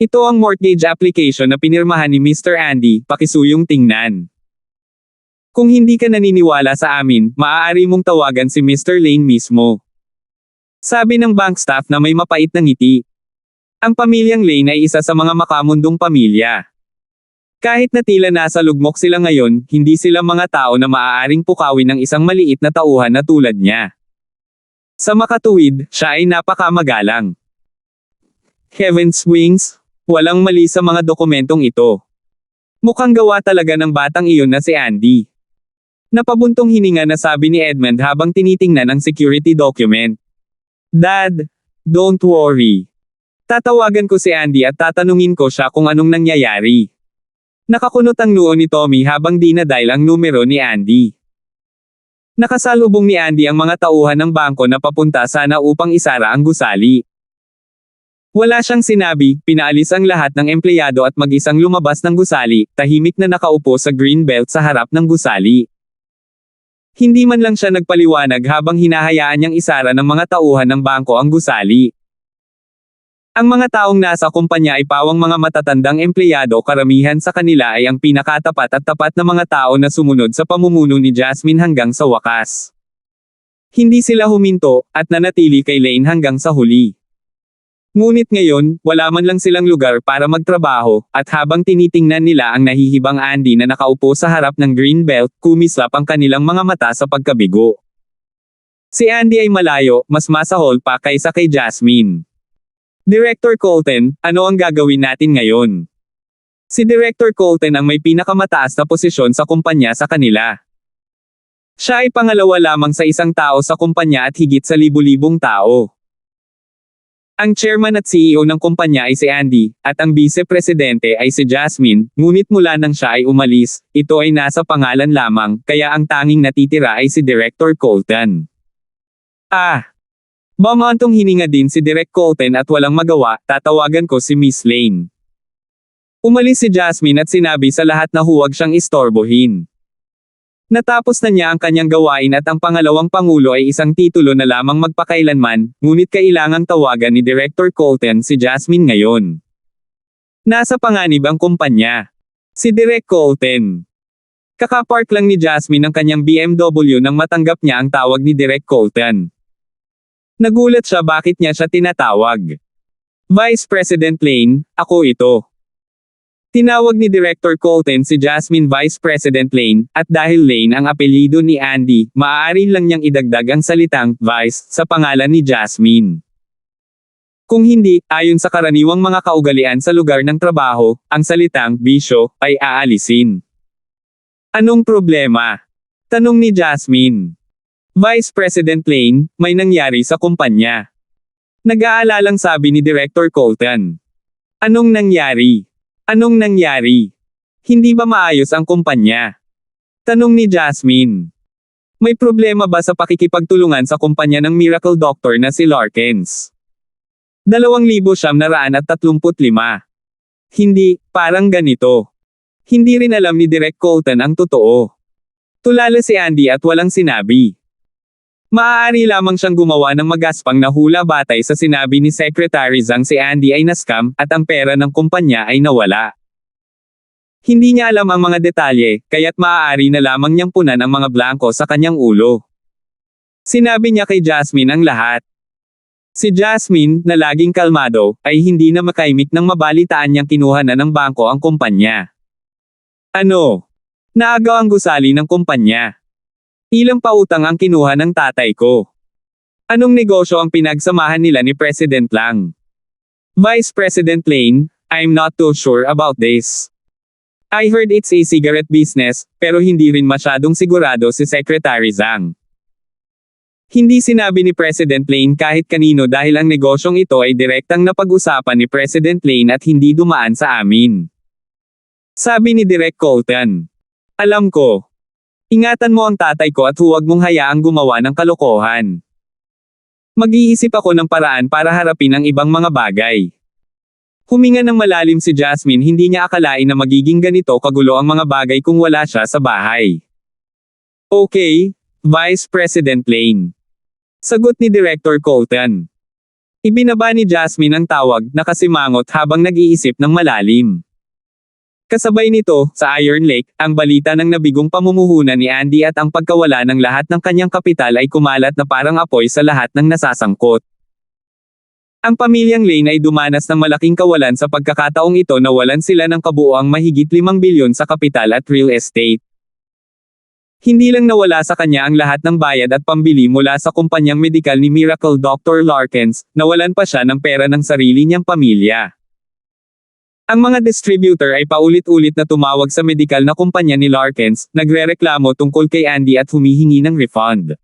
Ito ang mortgage application na pinirmahan ni Mr. Andy, pakisuyong tingnan. Kung hindi ka naniniwala sa amin, maaari mong tawagan si Mr. Lane mismo. Sabi ng bank staff na may mapait na ngiti. Ang pamilyang Lane ay isa sa mga makamundong pamilya. Kahit na tila nasa lugmok sila ngayon, hindi sila mga tao na maaaring pukawin ng isang maliit na tauhan na tulad niya. Sa makatuwid, siya ay napakamagalang. Heaven's wings, walang mali sa mga dokumentong ito. Mukhang gawa talaga ng batang iyon na si Andy. Napabuntong hininga na sabi ni Edmund habang tinitingnan ang security document. Dad, don't worry. Tatawagan ko si Andy at tatanungin ko siya kung anong nangyayari. Nakakunot ang noo ni Tommy habang dinadial ang numero ni Andy. Nakasalubong ni Andy ang mga tauhan ng bangko na papunta sana upang isara ang gusali. Wala siyang sinabi, pinaalis ang lahat ng empleyado at mag-isang lumabas ng gusali, tahimik na nakaupo sa green belt sa harap ng gusali. Hindi man lang siya nagpaliwanag habang hinahayaan niyang isara ng mga tauhan ng bangko ang gusali. Ang mga taong nasa kumpanya ay pawang mga matatandang empleyado, karamihan sa kanila ay ang pinakatapat at tapat na mga tao na sumunod sa pamumuno ni Jasmine hanggang sa wakas. Hindi sila huminto, at nanatili kay Lane hanggang sa huli. Ngunit ngayon, wala man lang silang lugar para magtrabaho, at habang tinitingnan nila ang nahihibang Andy na nakaupo sa harap ng green belt, kumislap ang kanilang mga mata sa pagkabigo. Si Andy ay malayo, mas masahol pa kaysa kay Jasmine. Director Colton, ano ang gagawin natin ngayon? Si Director Colton ang may pinakamataas na posisyon sa kumpanya sa kanila. Siya ay pangalawa lamang sa isang tao sa kumpanya at higit sa libu-libong tao. Ang chairman at CEO ng kumpanya ay si Andy, at ang vice-presidente ay si Jasmine, ngunit mula nang siya ay umalis, ito ay nasa pangalan lamang, kaya ang tanging natitira ay si Director Colton. Bumantong hininga din si Direk Colton at walang magawa, tatawagan ko si Miss Lane. Umalis si Jasmine at sinabi sa lahat na huwag siyang istorbohin. Natapos na niya ang kanyang gawain at ang pangalawang pangulo ay isang titulo na lamang magpakailanman, ngunit kailangang tawagan ni Director Colton si Jasmine ngayon. Nasa panganib ang kumpanya. Si Direk Colton. Kakapark lang ni Jasmine ang kanyang BMW nang matanggap niya ang tawag ni Direk Colton. Nagulat siya bakit niya siya tinatawag. Vice President Lane, ako ito. Tinawag ni Director Colton si Jasmine Vice President Lane, at dahil Lane ang apelyido ni Andy, maaari lang niyang idagdag ang salitang Vice sa pangalan ni Jasmine. Kung hindi, ayon sa karaniwang mga kaugalian sa lugar ng trabaho, ang salitang bisyo ay aalisin. Anong problema? Tanong ni Jasmine. Vice President Lane, may nangyari sa kumpanya. Nag-aalalang sabi ni Director Colton. Anong nangyari? Anong nangyari? Hindi ba maayos ang kumpanya? Tanong ni Jasmine. May problema ba sa pakikipagtulungan sa kumpanya ng Miracle Doctor na si Larkins? 2,935. Hindi, parang ganito. Hindi rin alam ni Direk Colton ang totoo. Tulala si Andy at walang sinabi. Maaari lamang siyang gumawa ng magaspang na hula batay sa sinabi ni Secretary Zhang si Andy ay na-scam, at ang pera ng kumpanya ay nawala. Hindi niya alam ang mga detalye, kaya't maaari na lamang niyang punan ang mga blanko sa kanyang ulo. Sinabi niya kay Jasmine ang lahat. Si Jasmine, na laging kalmado, ay hindi na makaimik nang mabalitaan niyang kinuha na ng bangko ang kumpanya. Ano? Naagaw ang gusali ng kumpanya. Ilang pautang ang kinuha ng tatay ko. Anong negosyo ang pinagsamahan nila ni President Lang? Vice President Lane, I'm not too sure about this. I heard it's a cigarette business, pero hindi rin masyadong sigurado si Secretary Zhang. Hindi sinabi ni President Lane kahit kanino dahil ang negosyong ito ay direktang napag-usapan ni President Lane at hindi dumaan sa amin. Sabi ni Direk Colton. Alam ko. Ingatan mo ang tatay ko at huwag mong hayaang gumawa ng kalokohan. Mag-iisip ako ng paraan para harapin ang ibang mga bagay. Huminga ng malalim si Jasmine, hindi niya akalain na magiging ganito kagulo ang mga bagay kung wala siya sa bahay. Okay, Vice President Lane. Sagot ni Director Colton. Ibinaba ni Jasmine ang tawag, nakasimangot habang nag-iisip ng malalim. Kasabay nito, sa Iron Lake, ang balita ng nabigong pamumuhunan ni Andy at ang pagkawala ng lahat ng kanyang kapital ay kumalat na parang apoy sa lahat ng nasasangkot. Ang pamilyang Lane ay dumanas ng malaking kawalan sa pagkakataong ito na walan sila ng kabuuang mahigit 5 bilyon sa kapital at real estate. Hindi lang nawala sa kanya ang lahat ng bayad at pambili mula sa kumpanyang medikal ni Miracle Dr. Larkins, nawalan pa siya ng pera ng sarili niyang pamilya. Ang mga distributor ay paulit-ulit na tumawag sa medikal na kumpanya ni Larkins, nagrereklamo tungkol kay Andy at humihingi ng refund.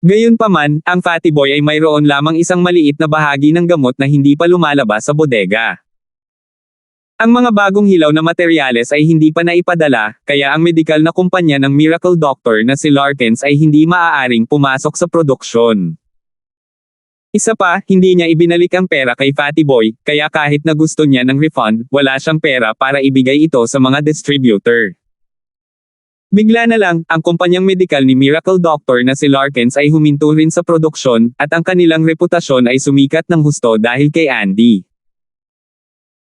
Gayunpaman, ang Fatty Boy ay mayroon lamang isang maliit na bahagi ng gamot na hindi pa lumalabas sa bodega. Ang mga bagong hilaw na materyales ay hindi pa naipadala, kaya ang medikal na kumpanya ng Miracle Doctor na si Larkins ay hindi maaaring pumasok sa produksyon. Isa pa, hindi niya ibinalik ang pera kay Fatty Boy, kaya kahit na gusto niya ng refund, wala siyang pera para ibigay ito sa mga distributor. Bigla na lang, ang kumpanyang medikal ni Miracle Doctor na si Larkins ay huminto rin sa produksyon, at ang kanilang reputasyon ay sumikat ng husto dahil kay Andy.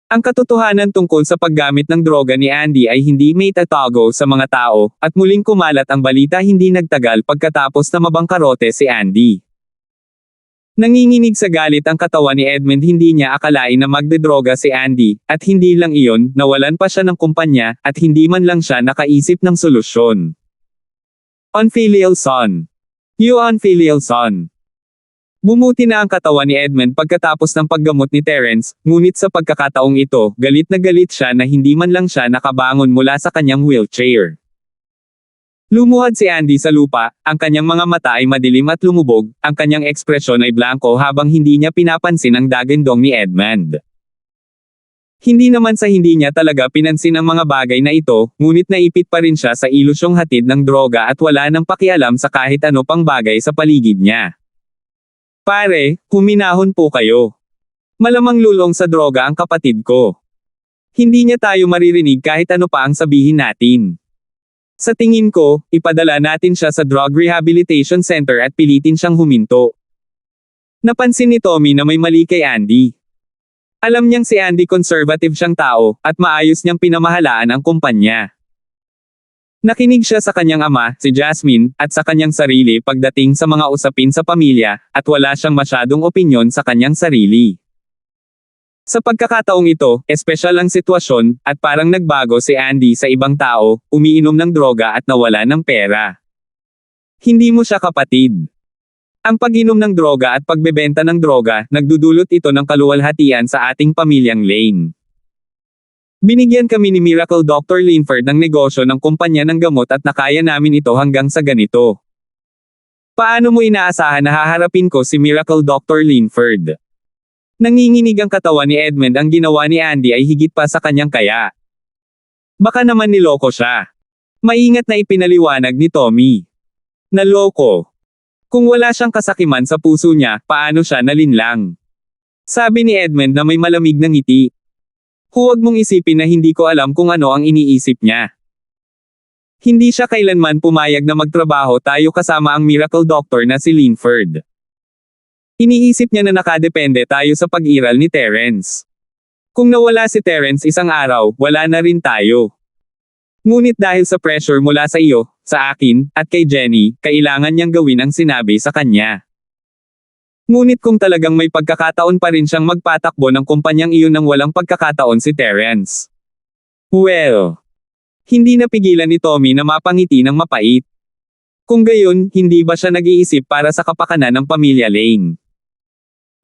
Ang katotohanan tungkol sa paggamit ng droga ni Andy ay hindi may tatago sa mga tao, at muling kumalat ang balita hindi nagtagal pagkatapos na mabangkarote si Andy. Nanginginig sa galit ang katawan ni Edmund, hindi niya akalain na magdedroga si Andy, at hindi lang iyon, nawalan pa siya ng kumpanya, at hindi man lang siya nakaisip ng solusyon. Unfilial son. You unfilial son. Bumuti na ang katawan ni Edmund pagkatapos ng paggamot ni Terence, ngunit sa pagkakataong ito, galit na galit siya na hindi man lang siya nakabangon mula sa kanyang wheelchair. Lumuhad si Andy sa lupa, ang kanyang mga mata ay madilim at lumubog, ang kanyang ekspresyon ay blanko habang hindi niya pinapansin ang dagandong ni Edmund. Hindi naman sa hindi niya talaga pinansin ang mga bagay na ito, ngunit naipit pa rin siya sa ilusyong hatid ng droga at wala nang pakialam sa kahit ano pang bagay sa paligid niya. Pare, huminahon po kayo. Malamang lulong sa droga ang kapatid ko. Hindi niya tayo maririnig kahit ano pa ang sabihin natin. Sa tingin ko, ipadala natin siya sa Drug Rehabilitation Center at pilitin siyang huminto. Napansin ni Tommy na may mali kay Andy. Alam niyang si Andy conservative siyang tao, at maayos niyang pinamahalaan ang kumpanya. Nakinig siya sa kanyang ama, si Jasmine, at sa kanyang sarili pagdating sa mga usapin sa pamilya, at wala siyang masyadong opinyon sa kanyang sarili. Sa pagkakataong ito, espesyal ang sitwasyon, at parang nagbago si Andy sa ibang tao, umiinom ng droga at nawala ng pera. Hindi mo siya kapatid. Ang pag-inom ng droga at pagbebenta ng droga, nagdudulot ito ng kaluwalhatian sa ating pamilyang Lane. Binigyan kami ni Miracle Dr. Linford ng negosyo ng kumpanya ng gamot at nakaya namin ito hanggang sa ganito. Paano mo inaasahan na haharapin ko si Miracle Dr. Linford? Nanginginig ang katawan ni Edmund, ang ginawa ni Andy ay higit pa sa kanyang kaya. Baka naman niloko siya. Maingat na ipinaliwanag ni Tommy. Naloko. Kung wala siyang kasakiman sa puso niya, paano siya nalinlang? Sabi ni Edmund na may malamig na ngiti. Huwag mong isipin na hindi ko alam kung ano ang iniisip niya. Hindi siya kailanman pumayag na magtrabaho tayo kasama ang Miracle Doctor na si Linford. Iniisip niya na nakadepende tayo sa pag-iral ni Terence. Kung nawala si Terence isang araw, wala na rin tayo. Ngunit dahil sa pressure mula sa iyo, sa akin, at kay Jenny, kailangan niyang gawin ang sinabi sa kanya. Ngunit kung talagang may pagkakataon pa rin siyang magpatakbo ng kumpanyang iyon nang walang pagkakataon si Terence. Well, hindi napigilan ni Tommy na mapangiti ng mapait. Kung gayon, hindi ba siya nag-iisip para sa kapakanan ng pamilya Lane?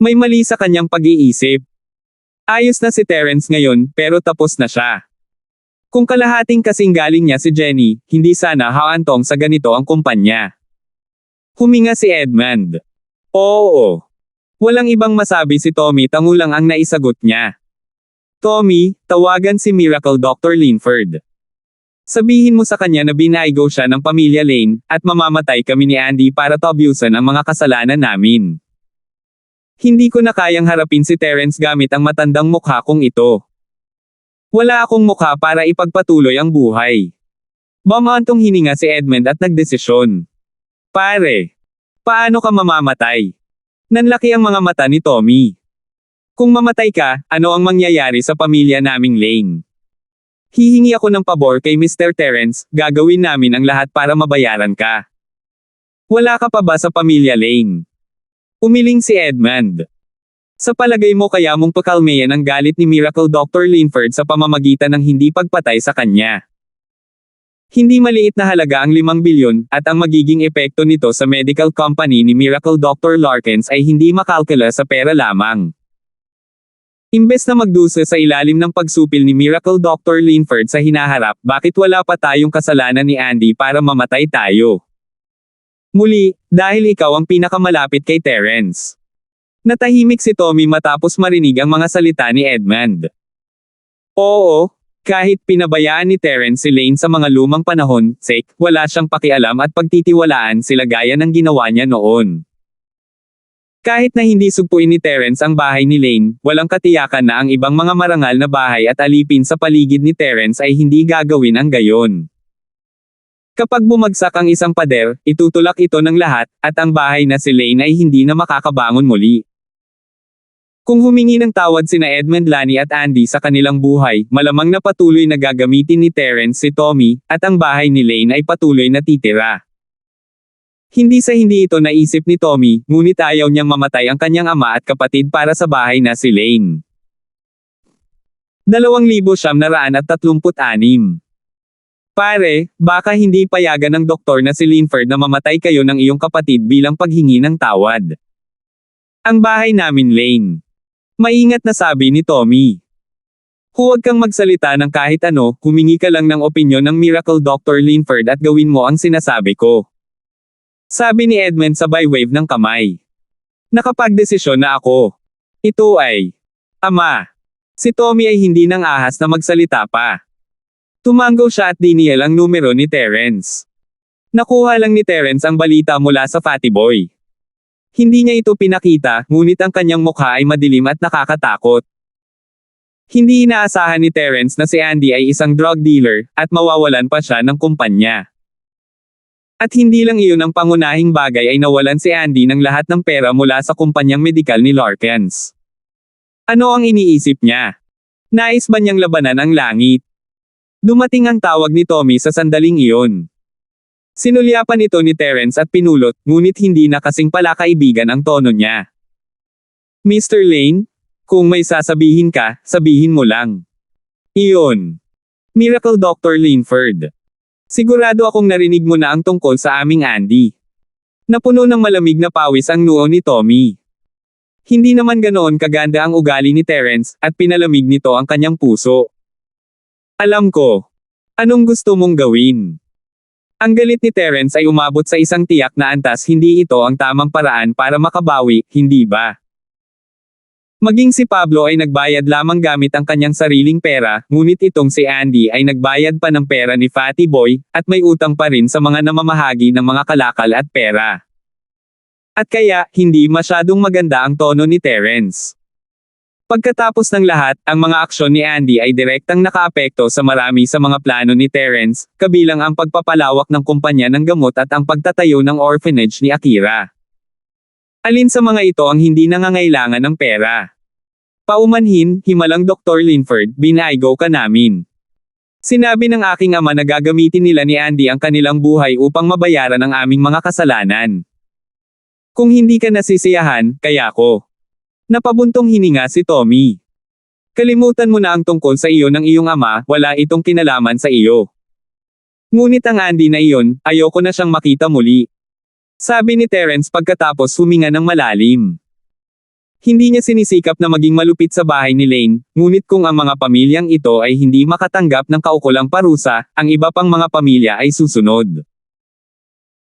May mali sa kanyang pag-iisip. Ayos na si Terence ngayon, pero tapos na siya. Kung kalahating kasing galing niya si Jenny, hindi sana haantong sa ganito ang kumpanya. Huminga si Edmund. Oo. Walang ibang masabi si Tommy, tango lang ang naisagot niya. Tommy, tawagan si Miracle Dr. Linford. Sabihin mo sa kanya na binaygo siya ng pamilya Lane, at mamamatay kami ni Andy para tabyusan ang mga kasalanan namin. Hindi ko na kayang harapin si Terence gamit ang matandang mukha kong ito. Wala akong mukha para ipagpatuloy ang buhay. Bumantong hininga si Edmund at nagdesisyon. Pare. Paano ka mamamatay? Nanlaki ang mga mata ni Tommy. Kung mamatay ka, ano ang mangyayari sa pamilya naming Lane? Hihingi ako ng pabor kay Mr. Terence, gagawin namin ang lahat para mabayaran ka. Wala ka pa ba sa pamilya Lane? Umiling si Edmund. Sa palagay mo kaya mong pakalmayan ang galit ni Miracle Dr. Linford sa pamamagitan ng hindi pagpatay sa kanya? Hindi maliit na halaga ang 5 bilyon, at ang magiging epekto nito sa medical company ni Miracle Dr. Larkins ay hindi makalkula sa pera lamang. Imbes na magdusa sa ilalim ng pagsupil ni Miracle Dr. Linford sa hinaharap, bakit wala pa tayong kasalanan ni Andy para mamatay tayo? Muli, dahil ikaw ang pinakamalapit kay Terence. Natahimik si Tommy matapos marinig ang mga salita ni Edmund. Oo, kahit pinabayaan ni Terence si Lane sa mga lumang panahon, wala siyang pakialam at pagtitiwalaan sila gaya ng ginawa niya noon. Kahit na hindi sugpuin ni Terence ang bahay ni Lane, walang katiyakan na ang ibang mga marangal na bahay at alipin sa paligid ni Terence ay hindi gagawin ang gayon. Kapag bumagsak ang isang pader, itutulak ito ng lahat, at ang bahay na si Lane ay hindi na makakabangon muli. Kung humingi ng tawad sina Edmund, Lani at Andy sa kanilang buhay, malamang na patuloy na gagamitin ni Terence si Tommy, at ang bahay ni Lane ay patuloy na titira. Hindi sa hindi ito naisip ni Tommy, ngunit ayaw niyang mamatay ang kanyang ama at kapatid para sa bahay na si Lane. 2936. Pare, baka hindi payagan ng doktor na si Linford na mamatay kayo ng iyong kapatid bilang paghingi ng tawad. Ang bahay namin, Lane. Maingat na sabi ni Tommy. Huwag kang magsalita ng kahit ano, humingi ka lang ng opinyon ng Miracle Dr. Linford at gawin mo ang sinasabi ko. Sabi ni Edmund sabay wave ng kamay. Nakapagdesisyon na ako. Ito ay, Ama. Si Tommy ay hindi nang ahas na magsalita pa. Tumango siya at diniyel ang numero ni Terence. Nakuha lang ni Terence ang balita mula sa Fatty Boy. Hindi niya ito pinakita, ngunit ang kanyang mukha ay madilim at nakakatakot. Hindi inaasahan ni Terence na si Andy ay isang drug dealer, at mawawalan pa siya ng kumpanya. At hindi lang iyon ang pangunahing bagay ay nawalan si Andy ng lahat ng pera mula sa kumpanyang medikal ni Larkins. Ano ang iniisip niya? Nais ba niyang labanan ang langit? Dumating ang tawag ni Tommy sa sandaling iyon. Sinulyapan ito ni Terence at pinulot, ngunit hindi na kasing palakaibigan ang tono niya. Mr. Lane? Kung may sasabihin ka, sabihin mo lang. Iyon. Miracle Dr. Linford. Sigurado akong narinig mo na ang tungkol sa aming Andy. Napuno ng malamig na pawis ang noo ni Tommy. Hindi naman ganoon kaganda ang ugali ni Terence, at pinalamig nito ang kanyang puso. Alam ko. Anong gusto mong gawin? Ang galit ni Terence ay umabot sa isang tiyak na antas, hindi ito ang tamang paraan para makabawi, hindi ba? Maging si Pablo ay nagbayad lamang gamit ang kanyang sariling pera, ngunit itong si Andy ay nagbayad pa ng pera ni Fatty Boy, at may utang pa rin sa mga namamahagi ng mga kalakal at pera. At kaya, hindi masyadong maganda ang tono ni Terence. Pagkatapos ng lahat, ang mga aksyon ni Andy ay direktang nakaapekto sa marami sa mga plano ni Terence, kabilang ang pagpapalawak ng kumpanya ng gamot at ang pagtatayo ng orphanage ni Akira. Alin sa mga ito ang hindi nangangailangan ng pera? Paumanhin, himalang Dr. Linford, binaigo ka namin. Sinabi ng aking ama na gagamitin nila ni Andy ang kanilang buhay upang mabayaran ang aming mga kasalanan. Kung hindi ka nasisiyahan, kaya ko. Napabuntong hininga si Tommy. Kalimutan mo na ang tungkol sa iyo ng iyong ama, wala itong kinalaman sa iyo. Ngunit ang Andy na iyon, ayoko na siyang makita muli. Sabi ni Terence pagkatapos huminga ng malalim. Hindi niya sinisikap na maging malupit sa bahay ni Lane, ngunit kung ang mga pamilyang ito ay hindi makatanggap ng kaukulang parusa, ang iba pang mga pamilya ay susunod.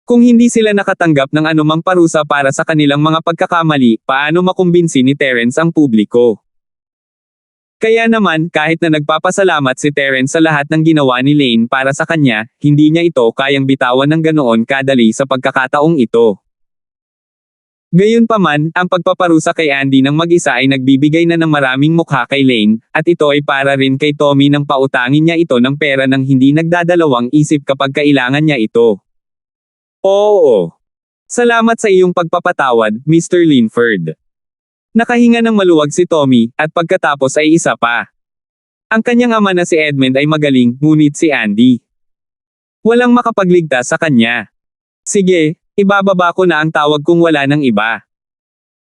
Kung hindi sila nakatanggap ng anumang parusa para sa kanilang mga pagkakamali, paano makumbinsi ni Terence ang publiko? Kaya naman, kahit na nagpapasalamat si Terence sa lahat ng ginawa ni Lane para sa kanya, hindi niya ito kayang bitawan ng ganoon kadali sa pagkakataong ito. Gayunpaman, ang pagpaparusa kay Andy ng mag-isa ay nagbibigay na ng maraming mukha kay Lane, at ito ay para rin kay Tommy nang pautangin niya ito ng pera nang hindi nagdadalawang isip kapag kailangan niya ito. Oo. Salamat sa iyong pagpapatawad, Mr. Linford. Nakahinga ng maluwag si Tommy, at pagkatapos ay isa pa. Ang kanyang ama na si Edmund ay magaling, ngunit si Andy. Walang makapagligtas sa kanya. Sige, ibababa ko na ang tawag kung wala ng iba.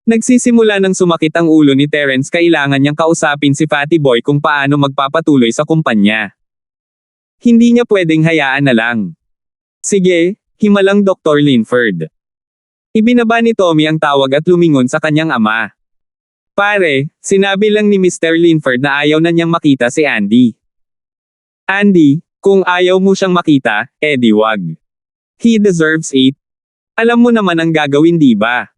Nagsisimula ng sumakit ang ulo ni Terence, kailangan niyang kausapin si Fatty Boy kung paano magpapatuloy sa kumpanya. Hindi niya pwedeng hayaan na lang. Sige, himalang Dr. Linford. Ibinaba ni Tommy ang tawag at lumingon sa kanyang ama. Pare, sinabi lang ni Mr. Linford na ayaw na niyang makita si Andy. Andy, kung ayaw mo siyang makita, edi wag. He deserves it. Alam mo naman ang gagawin, di ba?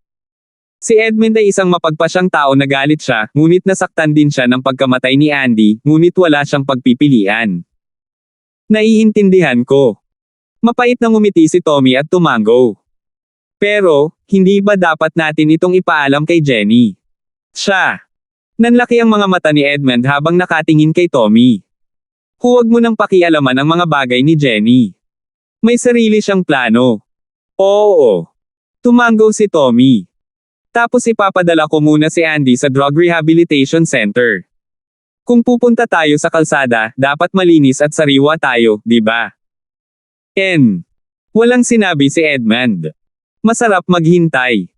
Si Edmund ay isang mapagpasyang tao na galit siya, ngunit nasaktan din siya ng pagkamatay ni Andy, ngunit wala siyang pagpipilian. Naiintindihan ko. Mapait na ngumiti si Tommy at tumango. Pero, hindi ba dapat natin itong ipaalam kay Jenny? Siya. Nanlaki ang mga mata ni Edmund habang nakatingin kay Tommy. Huwag mo nang pakialaman ang mga bagay ni Jenny. May sarili siyang plano. Oo. Tumango si Tommy. Tapos ipapadala ko muna si Andy sa Drug Rehabilitation Center. Kung pupunta tayo sa kalsada, dapat malinis at sariwa tayo, di ba? Walang sinabi si Edmund. Masarap maghintay.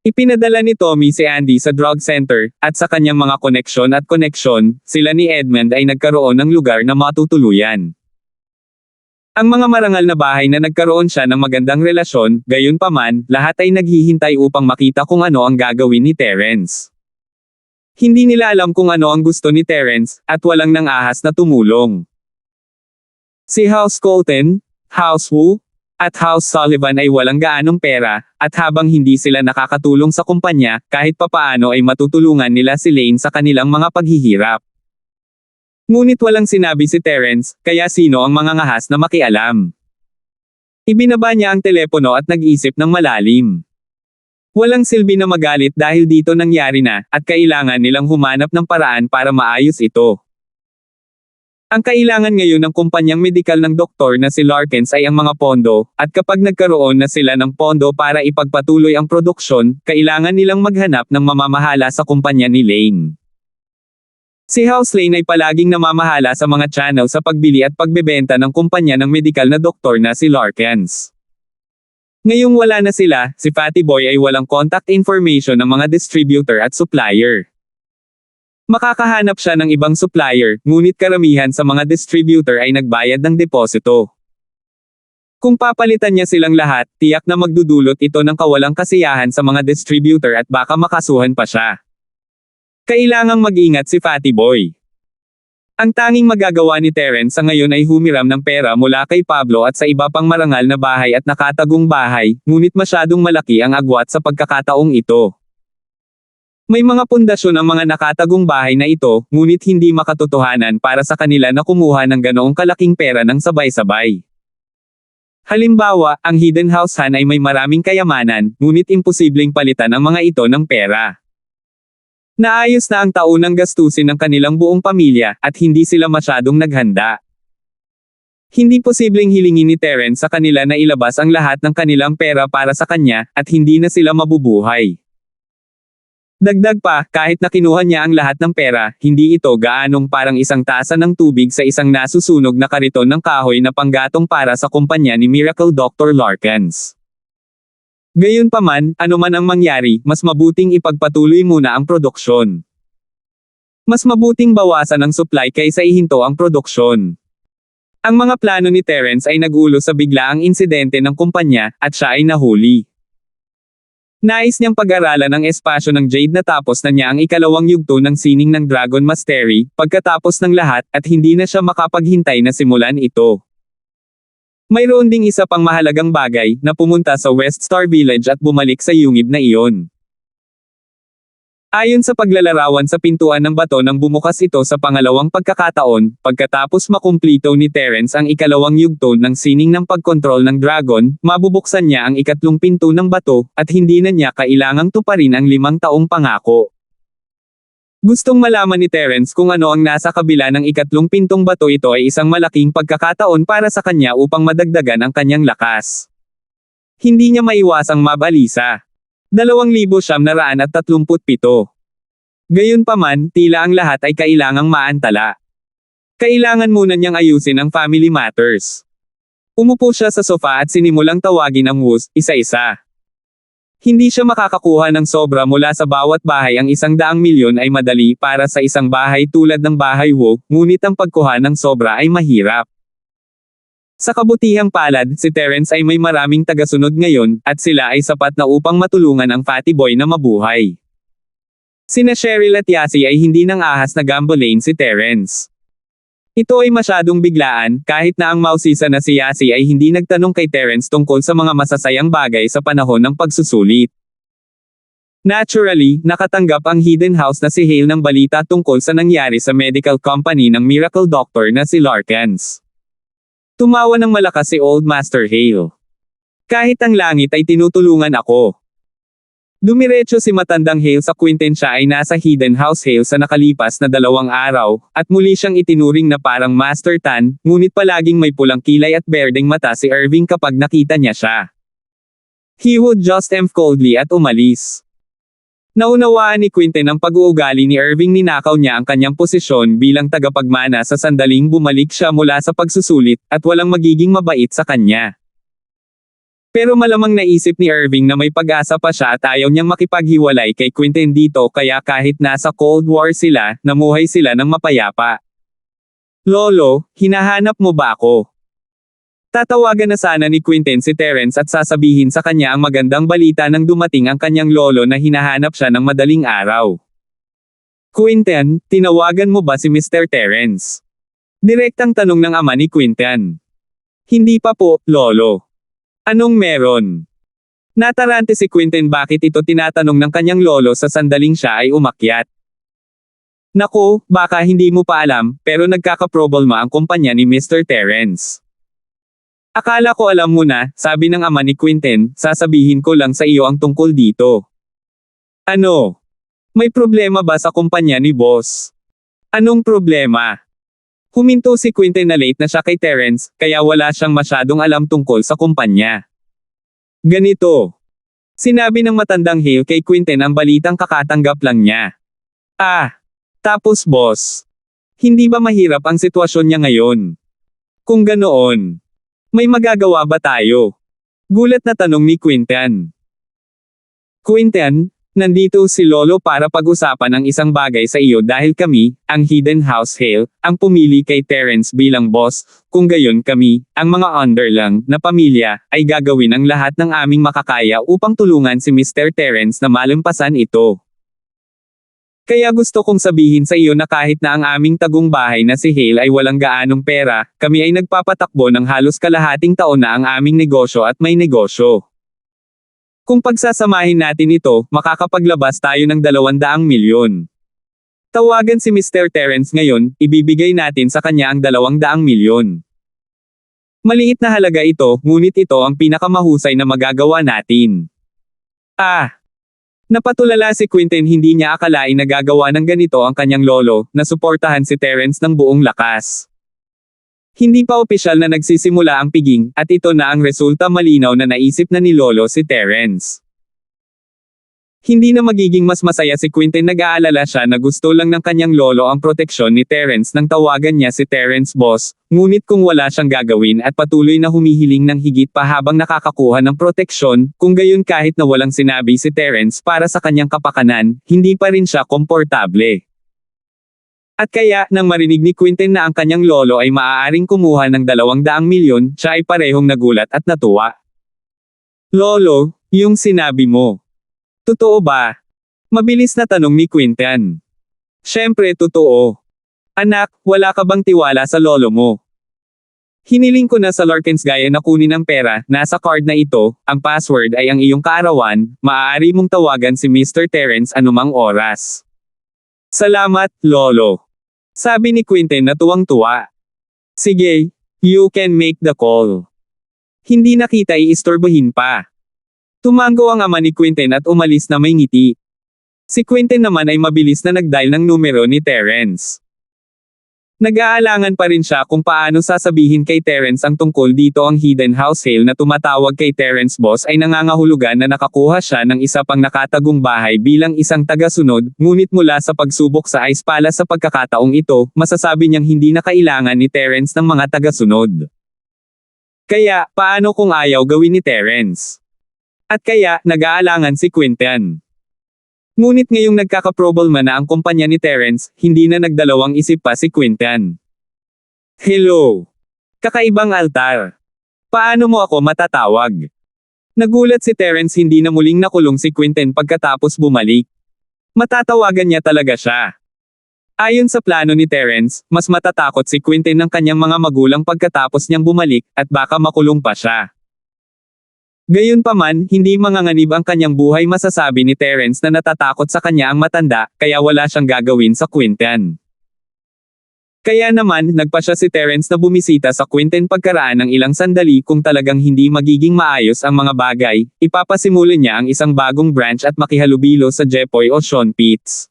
Ipinadala ni Tommy si Andy sa drug center, at sa kanyang mga koneksyon, sila ni Edmund ay nagkaroon ng lugar na matutuluyan. Ang mga marangal na bahay na nagkaroon siya ng magandang relasyon, gayunpaman, lahat ay naghihintay upang makita kung ano ang gagawin ni Terence. Hindi nila alam kung ano ang gusto ni Terence, at walang nang ahas na tumulong. Si House Colton, House Wu, at House Sullivan ay walang gaanong pera, at habang hindi sila nakakatulong sa kumpanya, kahit papaano ay matutulungan nila si Lane sa kanilang mga paghihirap. Ngunit walang sinabi si Terence, kaya sino ang mga ngahas na makialam? Ibinaba niya ang telepono at nag-isip ng malalim. Walang silbi na magalit dahil dito nangyari na, at kailangan nilang humanap ng paraan para maayos ito. Ang kailangan ngayon ng kumpanyang medikal ng doktor na si Larkins ay ang mga pondo, at kapag nagkaroon na sila ng pondo para ipagpatuloy ang produksyon, kailangan nilang maghanap ng mamamahala sa kumpanya ni Lane. Si House Lane ay palaging namamahala sa mga channel sa pagbili at pagbebenta ng kumpanya ng medikal na doktor na si Larkins. Ngayong wala na sila, si Fatty Boy ay walang contact information ng mga distributor at supplier. Makakahanap siya ng ibang supplier, ngunit karamihan sa mga distributor ay nagbayad ng deposito. Kung papalitan niya silang lahat, tiyak na magdudulot ito ng kawalang kasiyahan sa mga distributor at baka makasuhan pa siya. Kailangang mag-ingat si Fatty Boy. Ang tanging magagawa ni Terence sa ngayon ay humiram ng pera mula kay Pablo at sa iba pang marangal na bahay at nakatagong bahay, ngunit masyadong malaki ang agwat sa pagkakataong ito. May mga pundasyon ang mga nakatagong bahay na ito, ngunit hindi makatotohanan para sa kanila na kumuha ng ganoong kalaking pera ng sabay-sabay. Halimbawa, ang Hidden House Han ay may maraming kayamanan, ngunit imposibleng palitan ang mga ito ng pera. Naayos na ang taunang gastusin ng kanilang buong pamilya, at hindi sila masyadong naghanda. Hindi posibleng hilingin ni Terence sa kanila na ilabas ang lahat ng kanilang pera para sa kanya, at hindi na sila mabubuhay. Dagdag pa, kahit na kinuha niya ang lahat ng pera, hindi ito gaanong parang isang tasa ng tubig sa isang nasusunog na kariton ng kahoy na panggatong para sa kumpanya ni Miracle Dr. Larkins. Gayunpaman, anuman ang mangyari, mas mabuting ipagpatuloy muna ang produksyon. Mas mabuting bawasan ang supply kaysa ihinto ang produksyon. Ang mga plano ni Terence ay nagulo sa biglaang insidente ng kumpanya, at siya ay nahuli. Nais niyang pag-aralan ang espasyo ng Jade natapos na niya ang ikalawang yugto ng sining ng Dragon Mastery, pagkatapos ng lahat, at hindi na siya makapaghintay na simulan ito. Mayroon ding isa pang mahalagang bagay, na pumunta sa West Star Village at bumalik sa yungib na iyon. Ayon sa paglalarawan sa pintuan ng bato nang bumukas ito sa pangalawang pagkakataon, pagkatapos makumplito ni Terence ang ikalawang yugto ng sining ng pagkontrol ng dragon, mabubuksan niya ang ikatlong pinto ng bato, at hindi na niya kailangang tuparin ang 5 taong pangako. Gustong malaman ni Terence kung ano ang nasa kabila ng ikatlong pintong bato. Ito ay isang malaking pagkakataon para sa kanya upang madagdagan ang kanyang lakas. Hindi niya maiwasang mabalisa. 2,937. Gayunpaman, tila ang lahat ay kailangang maantala. Kailangan muna niyang ayusin ang family matters. Umupo siya sa sofa at sinimulang tawagin ang Wus, isa-isa. Hindi siya makakakuha ng sobra mula sa bawat bahay. Ang 100 milyon ay madali para sa isang bahay tulad ng bahay Wu, ngunit ang pagkuha ng sobra ay mahirap. Sa kabutihang palad, si Terence ay may maraming tagasunod ngayon, at sila ay sapat na upang matulungan ang Fatty Boy na mabuhay. Sina Cheryl at Yasi ay hindi nang ahas na gambolain si Terence. Ito ay masyadong biglaan, kahit na ang mausisa na si Yasi ay hindi nagtanong kay Terence tungkol sa mga masasayang bagay sa panahon ng pagsusulit. Naturally, nakatanggap ang hidden house na si Hale ng balita tungkol sa nangyari sa medical company ng miracle doctor na si Larkins. Tumawa ng malakas si Old Master Hale. Kahit ang langit ay tinutulungan ako. Dumiretso si matandang Hale sa Quentin, siya ay nasa hidden house Hale sa nakalipas na 2 araw, at muli siyang itinuring na parang Master Tan, ngunit palaging may pulang kilay at berdeng mata si Irving kapag nakita niya siya. He would just coldly at umalis. Naunawaan ni Quentin ang pag-uugali ni Irving, ninakaw niya ang kanyang posisyon bilang tagapagmana sa sandaling bumalik siya mula sa pagsusulit, at walang magiging mabait sa kanya. Pero malamang naisip ni Irving na may pag-asa pa siya at ayaw niyang makipaghiwalay kay Quentin dito, kaya kahit nasa Cold War sila, namuhay sila ng mapayapa. Lolo, hinahanap mo ba ako? Tatawagan na sana ni Quentin si Terence at sasabihin sa kanya ang magandang balita nang dumating ang kanyang lolo na hinahanap siya ng madaling araw. Quentin, tinawagan mo ba si Mr. Terence? Direktang tanong ng ama ni Quentin. Hindi pa po, lolo. Anong meron? Natarante si Quentin bakit ito tinatanong ng kanyang lolo sa sandaling siya ay umakyat. Naku, baka hindi mo pa alam, pero nagkakaproblema ang kumpanya ni Mr. Terence. Akala ko alam mo na, sabi ng ama ni Quentin, sasabihin ko lang sa iyo ang tungkol dito. Ano? May problema ba sa kumpanya ni boss? Anong problema? Huminto si Quentin na late na siya kay Terence, kaya wala siyang masyadong alam tungkol sa kumpanya. Ganito. Sinabi ng matandang Hale kay Quentin ang balitang kakatanggap lang niya. Tapos boss. Hindi ba mahirap ang sitwasyon niya ngayon? Kung ganoon, may magagawa ba tayo? Gulat na tanong ni Quentin. Quentin, nandito si Lolo para pag-usapan ang isang bagay sa iyo dahil kami, ang Hidden House Hale, ang pumili kay Terence bilang boss, kung gayon kami, ang mga underlang na pamilya, ay gagawin ang lahat ng aming makakaya upang tulungan si Mr. Terence na malampasan ito. Kaya gusto kong sabihin sa iyo na kahit na ang aming tagong bahay na si Hale ay walang gaanong pera, kami ay nagpapatakbo ng halos kalahating taon na ang aming negosyo at may negosyo. Kung pagsasamahin natin ito, makakapaglabas tayo ng 200 milyon. Tawagan si Mr. Terence ngayon, ibibigay natin sa kanya ang 200 milyon. Maliit na halaga ito, ngunit ito ang pinakamahusay na magagawa natin. Napatulala si Quentin, hindi niya akalain na gagawa ng ganito ang kanyang lolo, na suportahan si Terence ng buong lakas. Hindi pa opisyal na nagsisimula ang piging, at ito na ang resulta, malinaw na naisip na ni lolo si Terence. Hindi na magiging mas masaya si Quentin, nag-aalala siya na gusto lang ng kanyang lolo ang proteksyon ni Terence nang tawagan niya si Terence boss, ngunit kung wala siyang gagawin at patuloy na humihiling ng higit pa habang nakakakuha ng proteksyon, kung gayon kahit na walang sinabi si Terence para sa kanyang kapakanan, hindi pa rin siya komportable. At kaya, nang marinig ni Quentin na ang kanyang lolo ay maaaring kumuha ng 200 milyon, siya ay parehong nagulat at natuwa. Lolo, yung sinabi mo. Totoo ba? Mabilis na tanong ni Quentin. Siyempre totoo. Anak, wala ka bang tiwala sa lolo mo? Hiniling ko na sa Larkins gaya na kunin ang pera, nasa card na ito, ang password ay ang iyong kaarawan, maaari mong tawagan si Mr. Terence anumang oras. Salamat, lolo. Sabi ni Quentin na tuwang-tuwa. Sige, you can make the call. Hindi na kita iistorbohin pa. Tumango ang ama ni Quentin at umalis na may ngiti. Si Quentin naman ay mabilis na nag-dial ng numero ni Terence. Nag-aalangan pa rin siya kung paano sasabihin kay Terence ang tungkol dito. Ang Hidden House Hale na tumatawag kay Terence boss ay nangangahulugan na nakakuha siya ng isa pang nakatagong bahay bilang isang tagasunod, ngunit mula sa pagsubok sa ice palace sa pagkakataong ito, masasabi niyang hindi na kailangan ni Terence ng mga tagasunod. Kaya, paano kung ayaw gawin ni Terence? At kaya, nag-aalangan si Quentin. Ngunit ngayong nagkakaproblema na ang kumpanya ni Terence, hindi na nagdalawang isip pa si Quentin. Hello. Kakaibang altar. Paano mo ako matatawag? Nagulat si Terence, hindi na muling nakulong si Quentin pagkatapos bumalik. Matatawagan niya talaga siya. Ayon sa plano ni Terence, mas matatakot si Quentin ng kanyang mga magulang pagkatapos niyang bumalik, at baka makulong pa siya. Gayunpaman, hindi manganganib ang kanyang buhay. Masasabi ni Terence na natatakot sa kanya ang matanda, kaya wala siyang gagawin sa Quentin. Kaya naman, nagpasya si Terence na bumisita sa Quentin pagkaraan ng ilang sandali. Kung talagang hindi magiging maayos ang mga bagay, ipapasimulan niya ang isang bagong branch at makihalubilo sa Jepoy o Sean Pitts.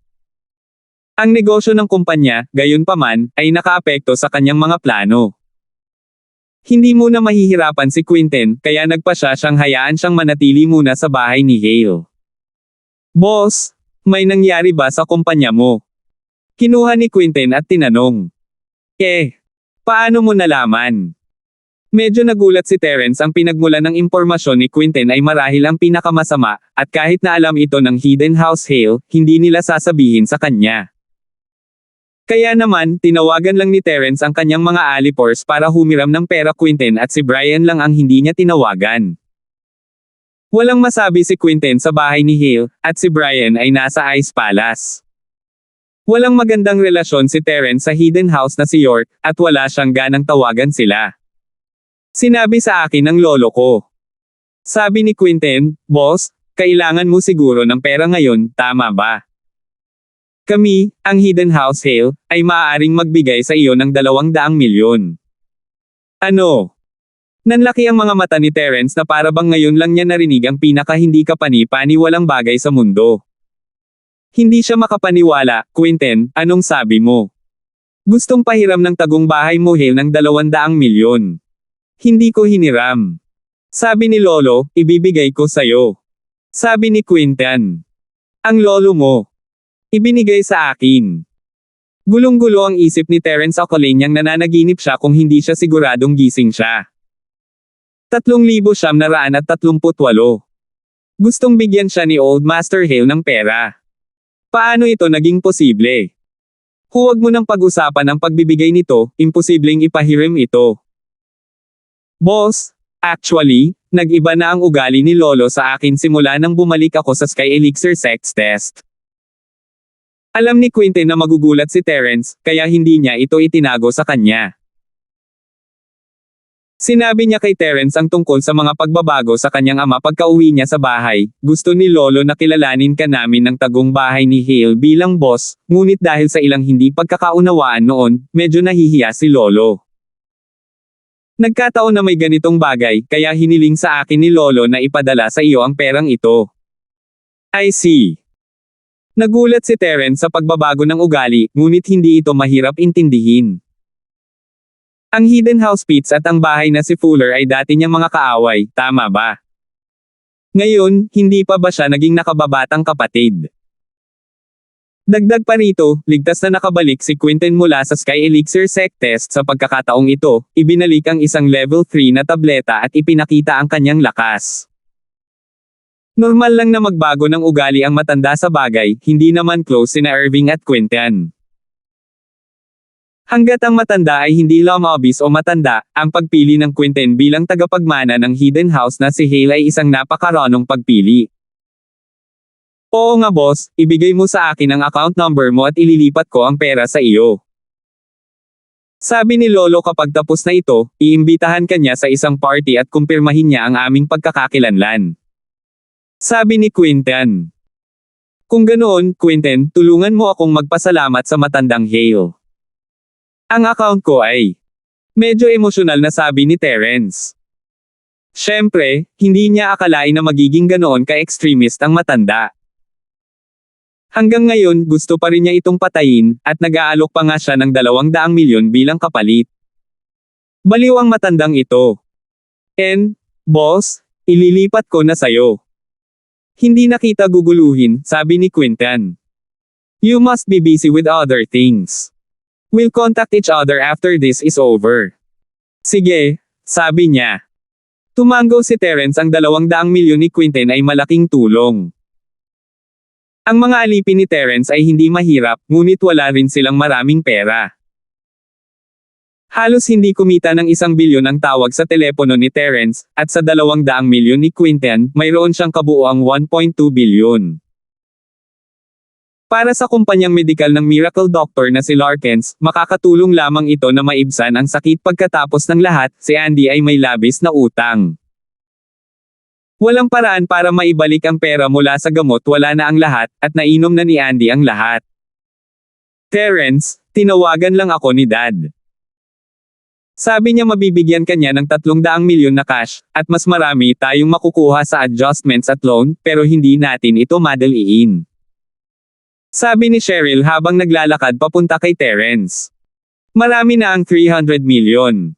Ang negosyo ng kumpanya, gayunpaman, ay nakaapekto sa kanyang mga plano. Hindi muna mahihirapan si Quentin, kaya nagpasya siyang hayaan siyang manatili muna sa bahay ni Hale. "Boss, may nangyari ba sa kumpanya mo?" Kinuha ni Quentin at tinanong. Paano mo nalaman?" Medyo nagulat si Terence. Ang pinagmulan ng impormasyon ni Quentin ay marahil ang pinakamasama, at kahit na alam ito ng Hidden House Hale, hindi nila sasabihin sa kanya. Kaya naman, tinawagan lang ni Terence ang kanyang mga alipors para humiram ng pera. Quentin at si Brian lang ang hindi niya tinawagan. Walang masabi si Quentin sa bahay ni Hale, at si Brian ay nasa Ice Palace. Walang magandang relasyon si Terence sa Hidden House na si York, at wala siyang ganang tawagan sila. "Sinabi sa akin ng lolo ko." Sabi ni Quentin, "Boss, kailangan mo siguro ng pera ngayon, tama ba? Kami, ang Hidden House Hale, ay maaaring magbigay sa iyo ng 200 milyon. Ano?" Nanlaki ang mga mata ni Terence na para bang ngayon lang niya narinig ang pinaka hindi kapani-paniwalang bagay sa mundo. Hindi siya makapaniwala. "Quentin, anong sabi mo? Gustong pahiram ng tagong bahay mo Hale ng 200 milyon. Hindi ko hiniram. Sabi ni Lolo, ibibigay ko sayo." Sabi ni Quentin. "Ang lolo mo ibinigay sa akin." Gulong-gulo ang isip ni Terence. Akalain niyang nananaginip siya kung hindi siya siguradong gising siya. 3,938. Gustong bigyan siya ni Old Master Hale ng pera. Paano ito naging posible? Huwag mo nang pag-usapan ang pagbibigay nito, imposibleng ipahiram ito. "Boss, actually, nag-iba na ang ugali ni Lolo sa akin simula nang bumalik ako sa Sky Elixir sex test." Alam ni Quentin na magugulat si Terence, kaya hindi niya ito itinago sa kanya. Sinabi niya kay Terence ang tungkol sa mga pagbabago sa kanyang ama pagka-uwi niya sa bahay. "Gusto ni Lolo na kilalanin ka namin ng tagong bahay ni Hale bilang boss, ngunit dahil sa ilang hindi pagkakaunawaan noon, medyo nahihiya si Lolo. Nagkataon na may ganitong bagay, kaya hiniling sa akin ni Lolo na ipadala sa iyo ang perang ito." "I see." Nagulat si Terence sa pagbabago ng ugali, ngunit hindi ito mahirap intindihin. Ang Hidden House Pitts at ang bahay na si Fuller ay dati niyang mga kaaway, tama ba? Ngayon, hindi pa ba siya naging nakababatang kapatid? Dagdag pa rito, ligtas na nakabalik si Quentin mula sa Sky Elixir Sec Test. Sa pagkakataong ito, ibinalik ang isang level 3 na tableta at ipinakita ang kanyang lakas. Normal lang na magbago ng ugali ang matanda sa bagay, hindi naman close sina Irving at Quentin. Hanggat ang matanda ay hindi lumabis o matanda, ang pagpili ng Quentin bilang tagapagmana ng Hidden House na si Hale ay isang napakaranong pagpili. "Oo nga boss, ibigay mo sa akin ang account number mo at ililipat ko ang pera sa iyo." Sabi ni Lolo kapag tapos na ito, iimbitahan kanya sa isang party at kumpirmahin niya ang aming pagkakakilanlan. Sabi ni Quentin. "Kung ganoon, Quentin, tulungan mo akong magpasalamat sa matandang Hale. Ang account ko ay..." Medyo emosyonal na sabi ni Terence. Siyempre, hindi niya akalain na magiging ganoon ka-extremist ang matanda. Hanggang ngayon, gusto pa rin niya itong patayin, at nag-aalok pa nga siya ng 200 milyon bilang kapalit. Baliw ang matandang ito. Boss, ililipat ko na sayo." Hindi na kita guguluhin, sabi ni Quentin. "You must be busy with other things. We'll contact each other after this is over." "Sige," sabi niya. Tumango si Terence. Ang 200 milyon ni Quentin ay malaking tulong. Ang mga alipin ni Terence ay hindi mahirap, ngunit wala rin silang maraming pera. Halos hindi kumita ng 1 bilyon ang tawag sa telepono ni Terence, at sa 200 milyon ni Quentin, mayroon siyang kabuoang 1.2 bilyon. Para sa kumpanyang medikal ng Miracle Doctor na si Larkins, makakatulong lamang ito na maibsan ang sakit. Pagkatapos ng lahat, si Andy ay may labis na utang. Walang paraan para maibalik ang pera mula sa gamot, wala na ang lahat, at nainom na ni Andy ang lahat. Terence, tinawagan lang ako ni Dad. Sabi niya mabibigyan kanya ng 300 milyon na cash, at mas marami tayong makukuha sa adjustments at loan, pero hindi natin ito madaliin. Sabi ni Cheryl habang naglalakad papunta kay Terence. Marami na ang 300 milyon.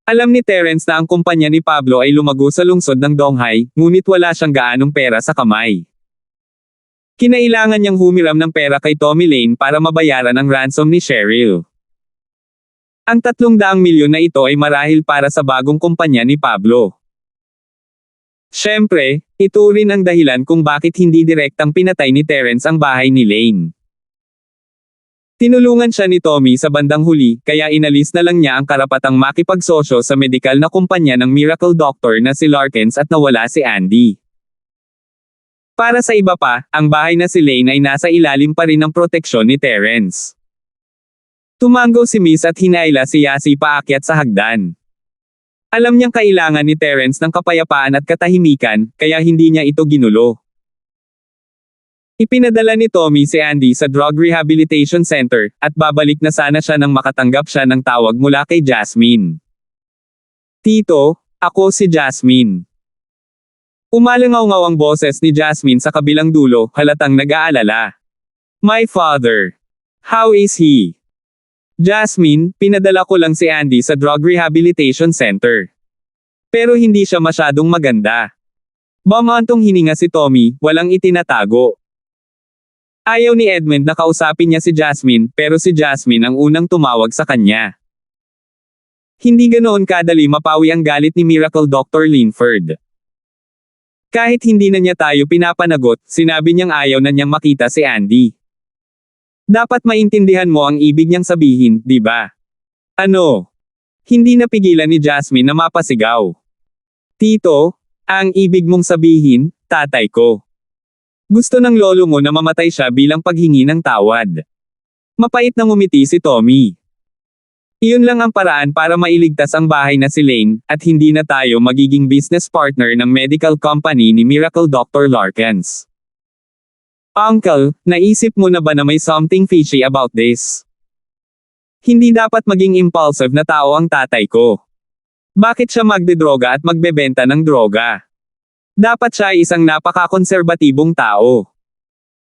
Alam ni Terence na ang kumpanya ni Pablo ay lumago sa lungsod ng Donghai, ngunit wala siyang gaanong pera sa kamay. Kinailangan niyang humiram ng pera kay Tommy Lane para mabayaran ang ransom ni Cheryl. Ang 300 milyon na ito ay marahil para sa bagong kumpanya ni Pablo. Siyempre, ito rin ang dahilan kung bakit hindi direktang pinatay ni Terence ang bahay ni Lane. Tinulungan siya ni Tommy sa bandang huli, kaya inalis na lang niya ang karapatang makipagsosyo sa medikal na kumpanya ng miracle doctor na si Larkins at nawala si Andy. Para sa iba pa, ang bahay na si Lane ay nasa ilalim pa rin ng proteksyon ni Terence. Tumango si Miss at hinayla si Yasi paakyat sa hagdan. Alam niyang kailangan ni Terence ng kapayapaan at katahimikan, kaya hindi niya ito ginulo. Ipinadala ni Tommy si Andy sa Drug Rehabilitation Center, at babalik na sana siya nang makatanggap siya ng tawag mula kay Jasmine. Tito, ako si Jasmine. Umalangaw-ngaw ang boses ni Jasmine sa kabilang dulo, halatang nag-aalala. My father. How is he? Jasmine, pinadala ko lang si Andy sa Drug Rehabilitation Center. Pero hindi siya masyadong maganda. Bamantong hininga si Tommy, walang itinatago. Ayaw ni Edmund na kausapin niya si Jasmine, pero si Jasmine ang unang tumawag sa kanya. Hindi ganoon kadali mapawi ang galit ni Miracle Dr. Linford. Kahit hindi na niya tayo pinapanagot, sinabi niyang ayaw na niyang makita si Andy. Dapat maintindihan mo ang ibig niyang sabihin, di ba? Ano? Hindi napigilan ni Jasmine na mapasigaw. Tito, ang ibig mong sabihin, tatay ko. Gusto ng lolo mo na mamatay siya bilang paghingi ng tawad. Mapait na ngumiti si Tommy. Iyon lang ang paraan para mailigtas ang bahay na si Lane, at hindi na tayo magiging business partner ng medical company ni Miracle Dr. Larkins. Uncle, naisip mo na ba na may something fishy about this? Hindi dapat maging impulsive na tao ang tatay ko. Bakit siya magdedroga at magbebenta ng droga? Dapat siya ay isang napaka-konserbatibong tao.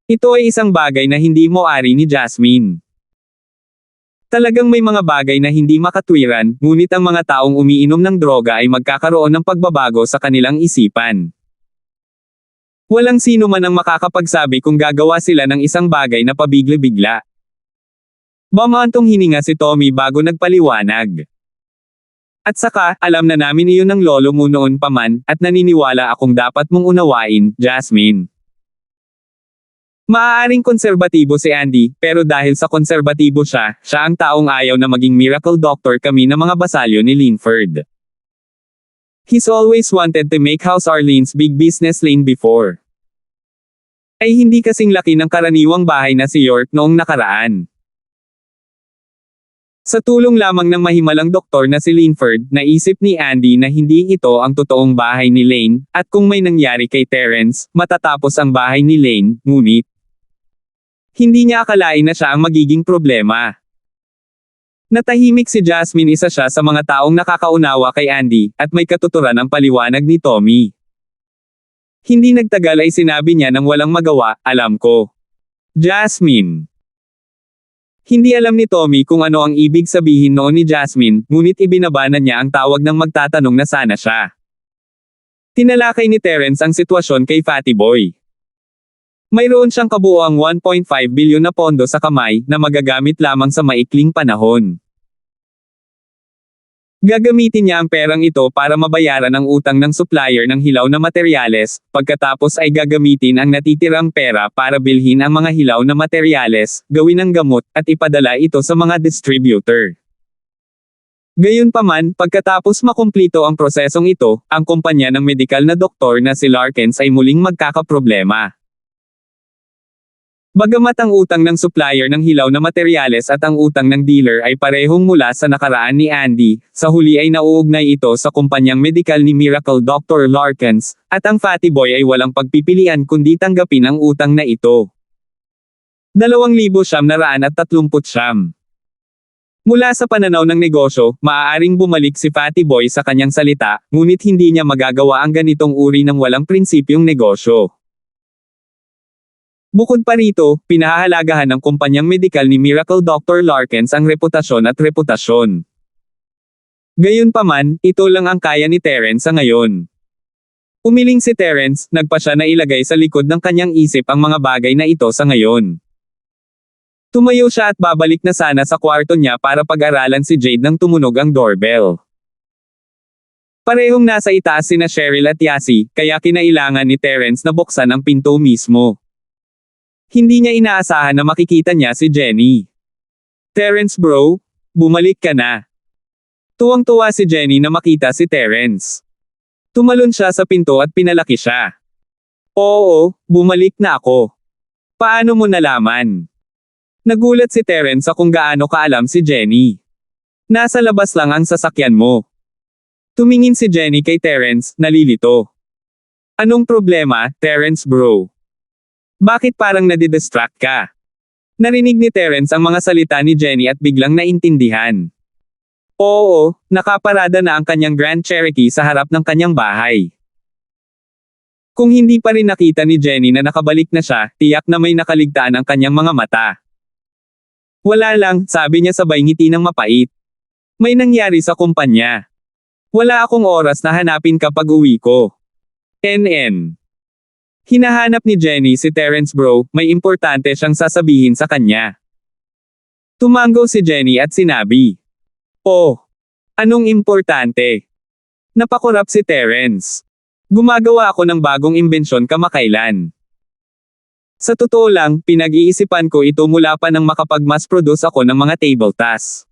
Ito ay isang bagay na hindi mo ari ni Jasmine. Talagang may mga bagay na hindi makatwiran, ngunit ang mga taong umiinom ng droga ay magkakaroon ng pagbabago sa kanilang isipan. Walang sino man ang makakapagsabi kung gagawa sila ng isang bagay na pabigla-bigla. Bamantong hininga si Tommy bago nagpaliwanag. At saka, alam na namin iyon ng lolo mo noon pa man, at naniniwala akong dapat mong unawain, Jasmine. Maaaring konserbatibo si Andy, pero dahil sa konserbatibo siya ang taong ayaw na maging miracle doctor kami ng mga basalyo ni Linford. He's always wanted to make House Arlene's big business lane before. Ay hindi kasing laki ng karaniwang bahay na si York noong nakaraan. Sa tulong lamang ng mahimalang doktor na si Linford, naisip ni Andy na hindi ito ang totoong bahay ni Lane, at kung may nangyari kay Terence, matatapos ang bahay ni Lane, ngunit hindi niya akalain na siya ang magiging problema. Natahimik si Jasmine, isa siya sa mga taong nakakaunawa kay Andy, at may katuturan ang paliwanag ni Tommy. Hindi nagtagal ay sinabi niya nang walang magawa, alam ko. Jasmine. Hindi alam ni Tommy kung ano ang ibig sabihin noon ni Jasmine, ngunit ibinabanan niya ang tawag ng magtatanong na sana siya. Tinalakay ni Terence ang sitwasyon kay Fatty Boy. Mayroon siyang kabuuang 1.5 bilyon na pondo sa kamay, na magagamit lamang sa maikling panahon. Gagamitin niya ang perang ito para mabayaran ang utang ng supplier ng hilaw na materyales, pagkatapos ay gagamitin ang natitirang pera para bilhin ang mga hilaw na materyales, gawin ng gamot, at ipadala ito sa mga distributor. Gayunpaman, pagkatapos makumplito ang prosesong ito, ang kumpanya ng medikal na doktor na si Larkins ay muling magkakaproblema. Bagamat ang utang ng supplier ng hilaw na materyales at ang utang ng dealer ay parehong mula sa nakaraan ni Andy, sa huli ay nauugnay ito sa kumpanyang medikal ni Miracle Dr. Larkins, at ang Fatty Boy ay walang pagpipilian kundi tanggapin ang utang na ito. 2,939. Mula sa pananaw ng negosyo, maaaring bumalik si Fatty Boy sa kanyang salita, ngunit hindi niya magagawa ang ganitong uri ng walang prinsipyong negosyo. Bukod pa rito, pinahahalagahan ng kumpanyang medikal ni Miracle Dr. Larkins ang reputasyon at reputasyon. Gayunpaman, ito lang ang kaya ni Terence sa ngayon. Umiling si Terence, nagpa siya na ilagay sa likod ng kanyang isip ang mga bagay na ito sa ngayon. Tumayo siya at babalik na sana sa kwarto niya para pag-aralan si Jade nang tumunog ang doorbell. Parehong nasa itaas sina Cheryl at Yasi, kaya kinailangan ni Terence na buksan ang pinto mismo. Hindi niya inaasahan na makikita niya si Jenny. "Terence bro, bumalik ka na." Tuwang-tuwa si Jenny na makita si Terence. Tumalon siya sa pinto at pinalaki siya. "Oo, bumalik na ako. Paano mo nalaman?" Nagulat si Terence sa kung gaano kaalam si Jenny. "Nasa labas lang ang sasakyan mo." Tumingin si Jenny kay Terence, nalilito. "Anong problema, Terence bro? Bakit parang nadidistract ka?" Narinig ni Terence ang mga salita ni Jenny at biglang naintindihan. Oo, nakaparada na ang kanyang Grand Cherokee sa harap ng kanyang bahay. Kung hindi pa rin nakita ni Jenny na nakabalik na siya, tiyak na may nakaligtaan ang kanyang mga mata. "Wala lang," sabi niya sabay ngiti ng mapait. "May nangyari sa kumpanya. Wala akong oras na hanapin ka pag uwi ko. NN." Hinahanap ni Jenny si Terence bro, may importante siyang sasabihin sa kanya. Tumango si Jenny at sinabi. "Oh, anong importante?" Napakurap si Terence. "Gumagawa ako ng bagong imbensyon kamakailan. Sa totoo lang, pinag-iisipan ko ito mula pa nang makapag-mass produce ako ng mga table tasks.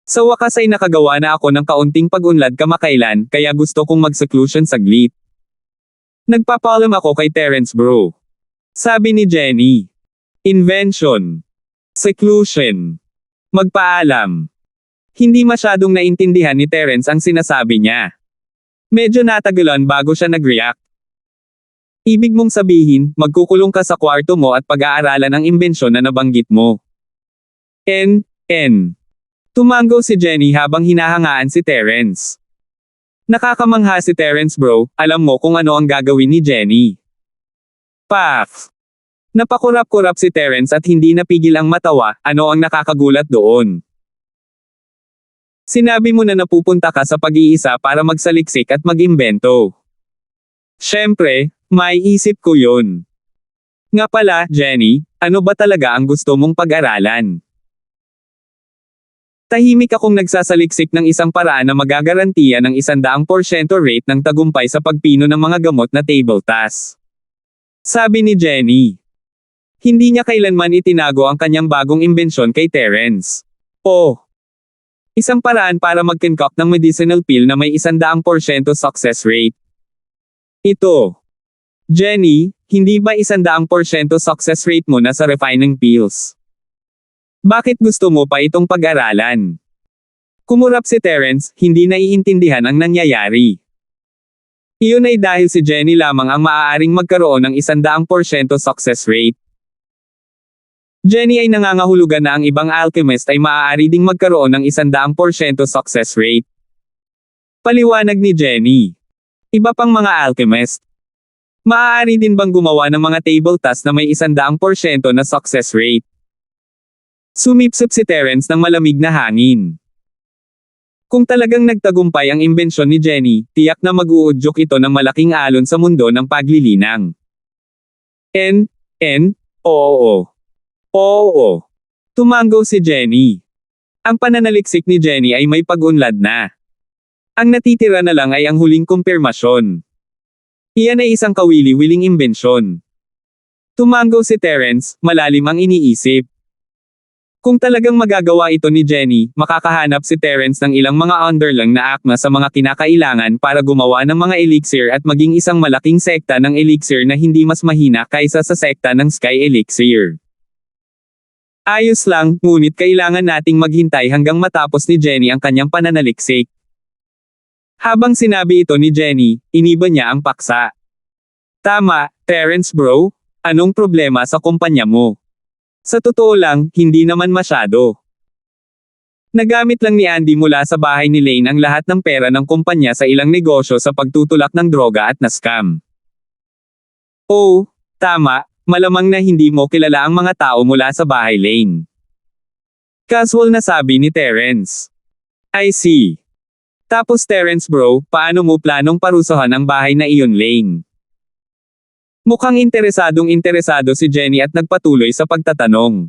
Sa wakas ay nakagawa na ako ng kaunting pag-unlad kamakailan, kaya gusto kong mag-seclusion saglit. Nagpapaalam ako kay Terence bro." Sabi ni Jenny. Invention. Seclusion. Magpaalam. Hindi masyadong naintindihan ni Terence ang sinasabi niya. Medyo natagalan bago siya nag-react. "Ibig mong sabihin, magkukulong ka sa kwarto mo at pag-aaralan ang imbensyon na nabanggit mo." N. Tumango si Jenny habang hinahangaan si Terence. Nakakamangha si Terence bro, alam mo kung ano ang gagawin ni Jenny. Paf! Napakurap-kurap si Terence at hindi napigil ang matawa, ano ang nakakagulat doon. "Sinabi mo na napupunta ka sa pag-iisa para magsaliksik at mag-imbento." "Syempre, may isip ko yun. Nga pala, Jenny, ano ba talaga ang gusto mong pag-aralan?" Tahimik akong nagsasaliksik ng isang paraan na magagarantiya ng 100% rate ng tagumpay sa pagpino ng mga gamot na table tasks. Sabi ni Jenny. Hindi niya kailanman itinago ang kanyang bagong imbensyon kay Terence. Oh! Isang paraan para mag-concoct ng medicinal pill na may 100% success rate. Ito. Jenny, hindi ba 100% success rate mo na sa refining pills? Bakit gusto mo pa itong pag-aralan? Kumurap si Terence, hindi naiintindihan ang nangyayari. Iyon ay dahil si Jenny lamang ang maaaring magkaroon ng 100% success rate. Jenny ay nangangahulugan na ang ibang alchemist ay maaari ding magkaroon ng 100% success rate. Paliwanag ni Jenny. Iba pang mga alchemist. Maaari din bang gumawa ng mga table tasks na may 100% na success rate? Sumipsip si Terence ng malamig na hangin. Kung talagang nagtagumpay ang imbensyon ni Jenny, tiyak na mag-uudyok ito ng malaking alon sa mundo ng paglilinang. Oo. Tumango si Jenny. Ang pananaliksik ni Jenny ay may pag-unlad na. Ang natitira na lang ay ang huling kumpirmasyon. Iyan ay isang kawili-wiling imbensyon. Tumango si Terence, malalim ang iniisip. Kung talagang magagawa ito ni Jenny, makakahanap si Terence ng ilang mga underlang na akma sa mga kinakailangan para gumawa ng mga elixir at maging isang malaking sekta ng elixir na hindi mas mahina kaysa sa sekta ng Sky Elixir. Ayos lang, ngunit kailangan nating maghintay hanggang matapos ni Jenny ang kanyang pananaliksik. Habang sinabi ito ni Jenny, iniba niya ang paksa. Tama, Terence bro. Anong problema sa kumpanya mo? Sa totoo lang, hindi naman masyado. Nagamit lang ni Andy mula sa bahay ni Lane ang lahat ng pera ng kumpanya sa ilang negosyo sa pagtutulak ng droga at na-scam. Oh, tama. Malamang na hindi mo kilala ang mga tao mula sa bahay Lane. Casual na sabi ni Terence. I see. Tapos Terence bro, paano mo planong parusahan ang bahay na iyon Lane? Mukhang interesado si Jenny at nagpatuloy sa pagtatanong.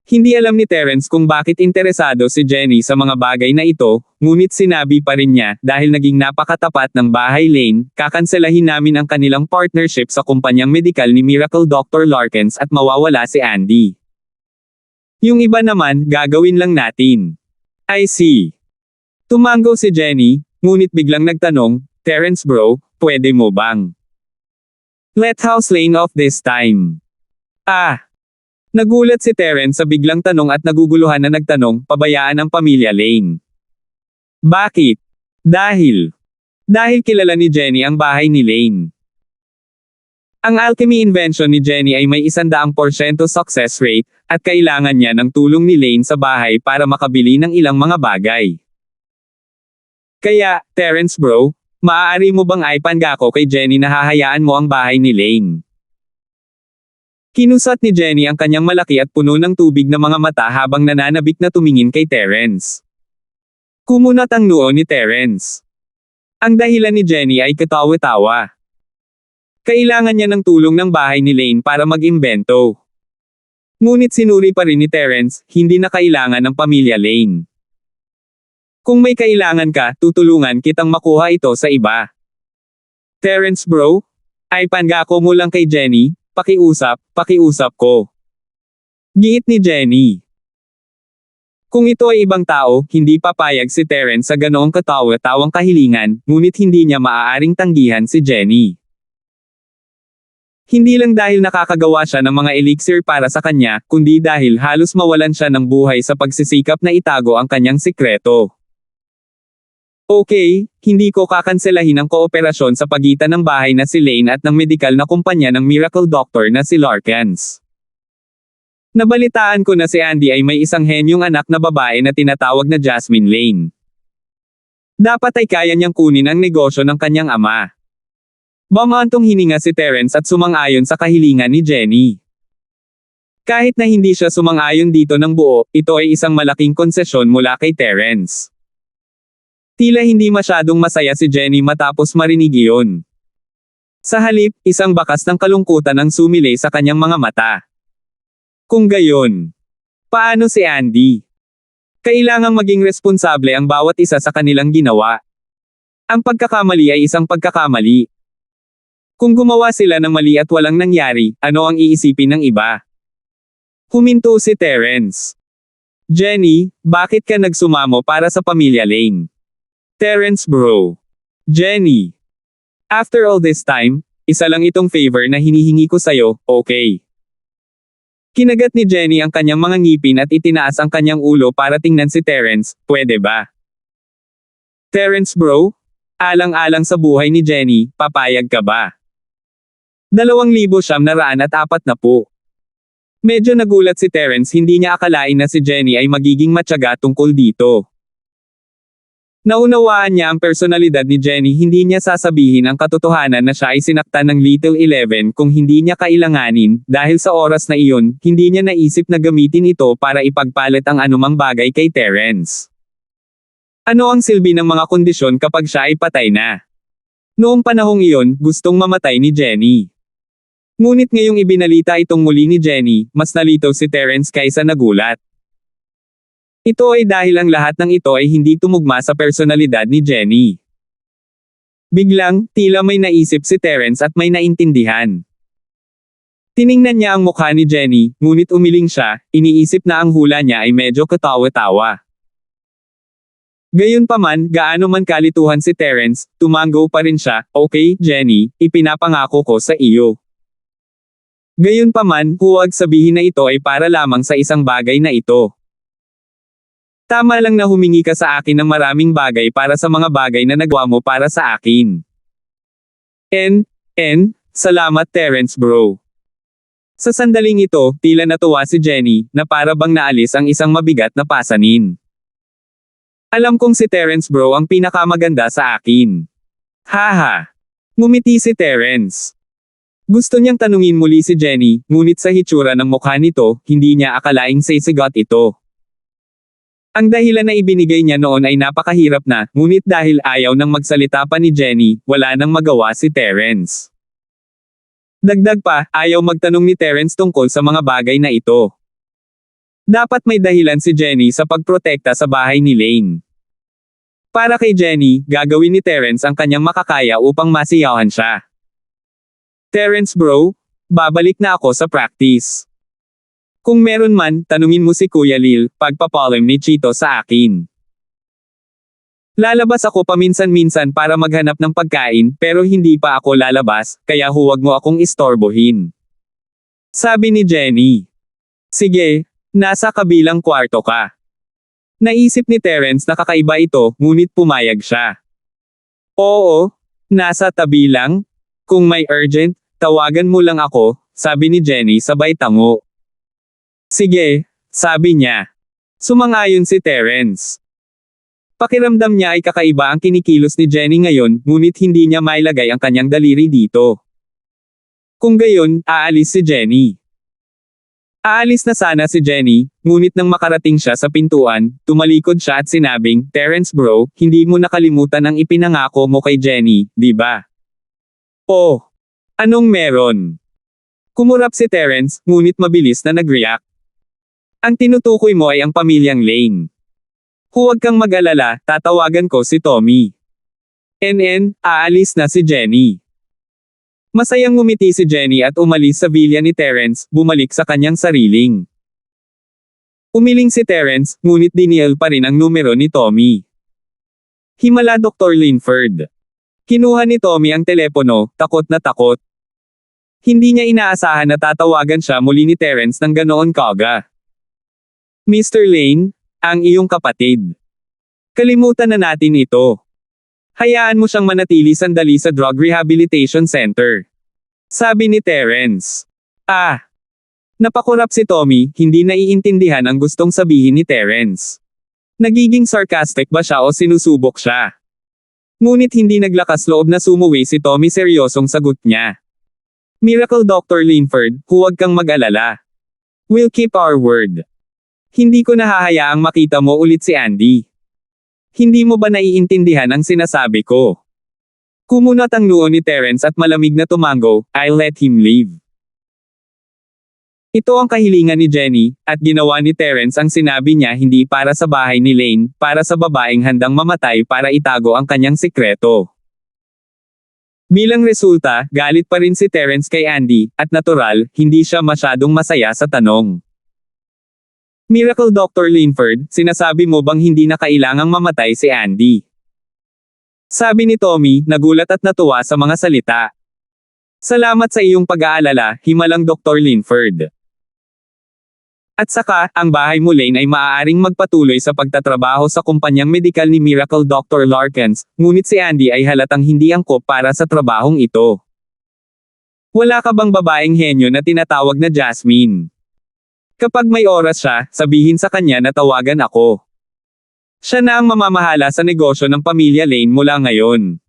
Hindi alam ni Terence kung bakit interesado si Jenny sa mga bagay na ito, ngunit sinabi pa rin niya, dahil naging napakatapat ng bahay Lane, kakanselahin namin ang kanilang partnership sa kumpanyang medikal ni Miracle Dr. Larkins at mawawala si Andy. Yung iba naman, gagawin lang natin. I see. Tumango si Jenny, ngunit biglang nagtanong, Terence bro, pwede mo bang? Let house Lane off this time. Nagulat si Terence sa biglang tanong at naguguluhan na nagtanong, pabayaan ang pamilya Lane. Bakit? Dahil kilala ni Jenny ang bahay ni Lane. Ang alchemy invention ni Jenny ay may 100% success rate, at kailangan niya ng tulong ni Lane sa bahay para makabili ng ilang mga bagay. Kaya, Terence bro, maaari mo bang ipangako kay Jenny na hahayaan mo ang bahay ni Lane? Kinusat ni Jenny ang kanyang malaki at puno ng tubig na mga mata habang nananabik na tumingin kay Terence. Kumunat ang noo ni Terence. Ang dahilan ni Jenny ay katawa-tawa. Kailangan niya ng tulong ng bahay ni Lane para mag-imbento. Ngunit sinuri pa rin ni Terence, hindi na kailangan ng pamilya Lane. Kung may kailangan ka, tutulungan kitang makuha ito sa iba. Terence bro, ay pangako mo lang kay Jenny. Pakiusap ko. Giit ni Jenny. Kung ito ay ibang tao, hindi papayag si Terence sa ganoong katawa-tawang kahilingan, ngunit hindi niya maaaring tanggihan si Jenny. Hindi lang dahil nakakagawa siya ng mga elixir para sa kanya, kundi dahil halos mawalan siya ng buhay sa pagsisikap na itago ang kanyang sikreto. Okay, hindi ko kakanselahin ang kooperasyon sa pagitan ng bahay na si Lane at ng medikal na kumpanya ng Miracle Doctor na si Larkins. Nabalitaan ko na si Andy ay may isang henyong anak na babae na tinatawag na Jasmine Lane. Dapat ay kaya niyang kunin ang negosyo ng kanyang ama. Bumantong hininga si Terence at sumang-ayon sa kahilingan ni Jenny. Kahit na hindi siya sumang-ayon dito ng buo, ito ay isang malaking konsesyon mula kay Terence. Tila hindi masyadong masaya si Jenny matapos marinig iyon. Sa halip, isang bakas ng kalungkutan ang sumilay sa kanyang mga mata. Kung gayon, paano si Andy? Kailangang maging responsable ang bawat isa sa kanilang ginawa. Ang pagkakamali ay isang pagkakamali. Kung gumawa sila ng mali at walang nangyari, ano ang iisipin ng iba? Huminto si Terence. Jenny, bakit ka nagsumamo para sa pamilya Lane? Terence bro. Jenny. After all this time, isa lang itong favor na hinihingi ko sayo, okay? Kinagat ni Jenny ang kanyang mga ngipin at itinaas ang kanyang ulo para tingnan si Terence, pwede ba? Terence bro? Alang-alang sa buhay ni Jenny, papayag ka ba? 2,940. Medyo nagulat si Terence, hindi niya akalain na si Jenny ay magiging matyaga tungkol dito. Naunawaan niya ang personalidad ni Jenny, hindi niya sasabihin ang katotohanan na siya ay sinaktan ng Little 11 kung hindi niya kailanganin, dahil sa oras na iyon, hindi niya naisip na gamitin ito para ipagpalit ang anumang bagay kay Terence. Ano ang silbi ng mga kondisyon kapag siya ay patay na? Noong panahong iyon, gustong mamatay ni Jenny. Ngunit ngayong ibinalita itong muli ni Jenny, mas nalito si Terence kaysa nagulat. Ito ay dahil ang lahat ng ito ay hindi tumugma sa personalidad ni Jenny. Biglang, tila may naisip si Terence at may naintindihan. Tiningnan niya ang mukha ni Jenny, ngunit umiling siya, iniisip na ang hula niya ay medyo katawa-tawa. Gayunpaman, gaano man kalituhan si Terence, tumango pa rin siya, "Okay, Jenny, ipinapangako ko sa iyo. Gayunpaman, huwag sabihin na ito ay para lamang sa isang bagay na ito. Tama lang na humingi ka sa akin ng maraming bagay para sa mga bagay na nagawa mo para sa akin. Salamat Terence bro." Sa sandaling ito, tila natuwa si Jenny, na para bang naalis ang isang mabigat na pasanin. "Alam kong si Terence bro ang pinakamaganda sa akin." Haha. Ngumiti si Terence. Gusto niyang tanungin muli si Jenny, ngunit sa hitsura ng mukha nito, hindi niya akalaing sisigot ito. Ang dahilan na ibinigay niya noon ay napakahirap na, ngunit dahil ayaw nang magsalita pa ni Jenny, wala nang magawa si Terence. Dagdag pa, ayaw magtanong ni Terence tungkol sa mga bagay na ito. Dapat may dahilan si Jenny sa pagprotekta sa bahay ni Lane. Para kay Jenny, gagawin ni Terence ang kanyang makakaya upang masiyahan siya. "Terence bro, babalik na ako sa practice. Kung meron man, tanungin mo si Kuya Lil, pagpapalim ni Chito sa akin. Lalabas ako paminsan-minsan para maghanap ng pagkain, pero hindi pa ako lalabas, kaya huwag mo akong istorbohin." Sabi ni Jenny. "Sige, nasa kabilang kwarto ka." Naisip ni Terence na kakaiba ito, ngunit pumayag siya. "Oo, nasa tabi lang. Kung may urgent, tawagan mo lang ako," sabi ni Jenny sabay tango. "Sige," sabi niya. Sumang-ayon si Terence. Pakiramdam niya ay kakaiba ang kinikilos ni Jenny ngayon, ngunit hindi niya mailagay ang kanyang daliri dito. Kung gayon, aalis si Jenny. Aalis na sana si Jenny, ngunit nang makarating siya sa pintuan, tumalikod siya at sinabing, "Terence bro, hindi mo nakalimutan ang ipinangako mo kay Jenny, di ba?" "Oh, anong meron?" Kumurap si Terence, ngunit mabilis na nag-react. "Ang tinutukoy mo ay ang pamilyang Lane. Huwag kang mag-alala, tatawagan ko si Tommy." Aalis na si Jenny. Masayang ngumiti si Jenny at umalis sa villa ni Terence, bumalik sa kanyang sariling. Umiling si Terence, ngunit dinial pa rin ang numero ni Tommy. Himala Dr. Linford. Kinuha ni Tommy ang telepono, takot na takot. Hindi niya inaasahan na tatawagan siya muli ni Terence ng ganoon kaga. "Mr. Lane, ang iyong kapatid. Kalimutan na natin ito. Hayaan mo siyang manatili sandali sa Drug Rehabilitation Center," sabi ni Terence. Napakurap si Tommy, hindi naiintindihan ang gustong sabihin ni Terence. Nagiging sarcastic ba siya o sinusubok siya? Ngunit hindi naglakas loob na sumuwi si Tommy, seryosong sagot niya. "Miracle Dr. Linford, huwag kang mag-alala. We'll keep our word. Hindi ko nahahayaang makita mo ulit si Andy. Hindi mo ba naiintindihan ang sinasabi ko?" Kumunat ang noo ni Terence at malamig na tumango, "I'll let him leave." Ito ang kahilingan ni Jenny, at ginawa ni Terence ang sinabi niya hindi para sa bahay ni Lane, para sa babaeng handang mamatay para itago ang kanyang sikreto. Bilang resulta, galit pa rin si Terence kay Andy, at natural, hindi siya masyadong masaya sa tanong. "Miracle Dr. Linford, sinasabi mo bang hindi na kailangang mamatay si Andy?" Sabi ni Tommy, nagulat at natuwa sa mga salita. "Salamat sa iyong pag-aalala, himalang Dr. Linford. At saka, ang bahay mo Lane ay maaaring magpatuloy sa pagtatrabaho sa kumpanyang medikal ni Miracle Dr. Larkins, ngunit si Andy ay halatang hindi angkop para sa trabahong ito. Wala ka bang babaeng henyo na tinatawag na Jasmine? Kapag may oras siya, sabihin sa kanya na tawagan ako. Siya na ang mamamahala sa negosyo ng pamilya Lane mula ngayon,"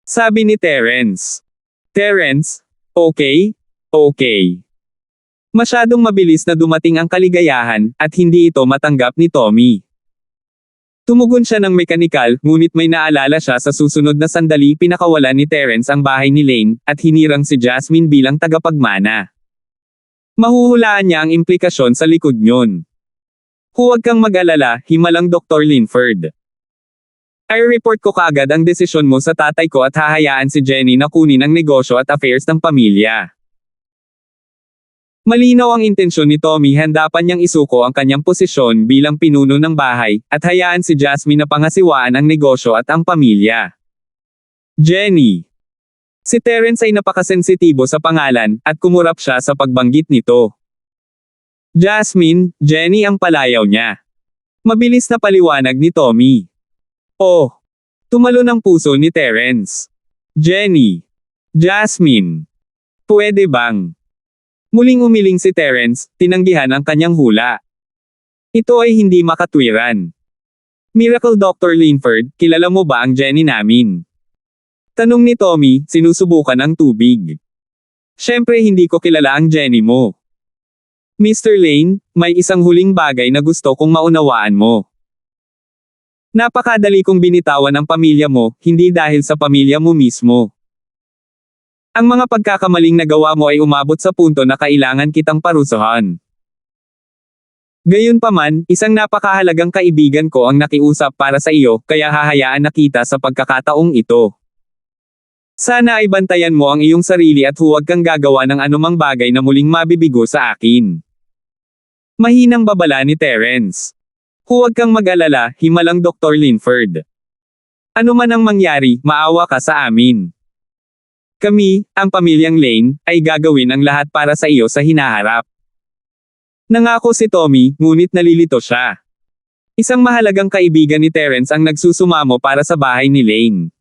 sabi ni Terence. Terence, okay. Masyadong mabilis na dumating ang kaligayahan, at hindi ito matanggap ni Tommy. Tumugon siya ng mekanikal, ngunit may naalala siya sa susunod na sandali pinakawalan ni Terence ang bahay ni Lane, at hinirang si Jasmine bilang tagapagmana. Mahuhulaan niya ang implikasyon sa likod nyon. "Huwag kang mag-alala, himalang Dr. Linford. I-report ko kaagad ang desisyon mo sa tatay ko at hahayaan si Jenny na kunin ang negosyo at affairs ng pamilya." Malinaw ang intensyon ni Tommy, handa pa niyang isuko ang kanyang posisyon bilang pinuno ng bahay, at hayaan si Jasmine na pangasiwaan ang negosyo at ang pamilya. Jenny. Si Terence ay napakasensitibo sa pangalan, at kumurap siya sa pagbanggit nito. Jasmine, Jenny ang palayaw niya. Mabilis na paliwanag ni Tommy. Oh! Tumalo ng puso ni Terence. Jenny. Jasmine. Pwede bang? Muling umiling si Terence, tinanggihan ang kanyang hula. Ito ay hindi makatwiran. Miracle Dr. Linford, kilala mo ba ang Jenny namin? Tanong ni Tommy, sinusubukan ang tubig. Siyempre hindi ko kilala ang Jenny mo. Mr. Lane, may isang huling bagay na gusto kong maunawaan mo. Napakadali kong binitawan ang pamilya mo, hindi dahil sa pamilya mo mismo. Ang mga pagkakamaling nagawa mo ay umabot sa punto na kailangan kitang parusahan. Gayunpaman, isang napakahalagang kaibigan ko ang nakiusap para sa iyo, kaya hahayaan na kita sa pagkakataong ito. Sana ay bantayan mo ang iyong sarili at huwag kang gagawa ng anumang bagay na muling mabibigo sa akin. Mahinang babala ni Terence. Huwag kang mag-alala, himalang Dr. Linford. Ano man ang mangyari, maawa ka sa amin. Kami, ang pamilyang Lane, ay gagawin ang lahat para sa iyo sa hinaharap. Nangako si Tommy, ngunit nalilito siya. Isang mahalagang kaibigan ni Terence ang nagsusumamo para sa bahay ni Lane.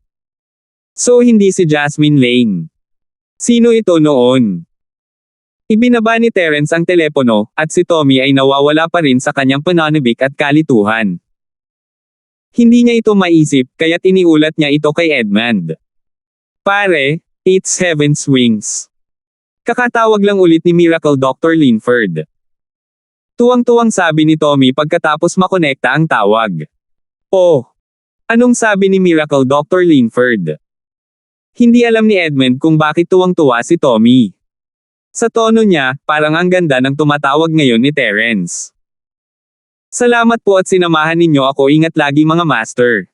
So hindi si Jasmine Lane. Sino ito noon? Ibinaba ni Terence ang telepono, at si Tommy ay nawawala pa rin sa kanyang pananabik at kalituhan. Hindi niya ito maisip, kaya't iniulat niya ito kay Edmund. Pare, it's heaven's wings. Kakatawag lang ulit ni Miracle Dr. Linford. Tuwang-tuwang sabi ni Tommy pagkatapos makonekta ang tawag. Oh! Anong sabi ni Miracle Dr. Linford? Hindi alam ni Edmund kung bakit tuwang-tuwa si Tommy. Sa tono niya, parang ang ganda ng tumatawag ngayon ni Terence. Salamat po at sinamahan ninyo ako, ingat lagi mga master.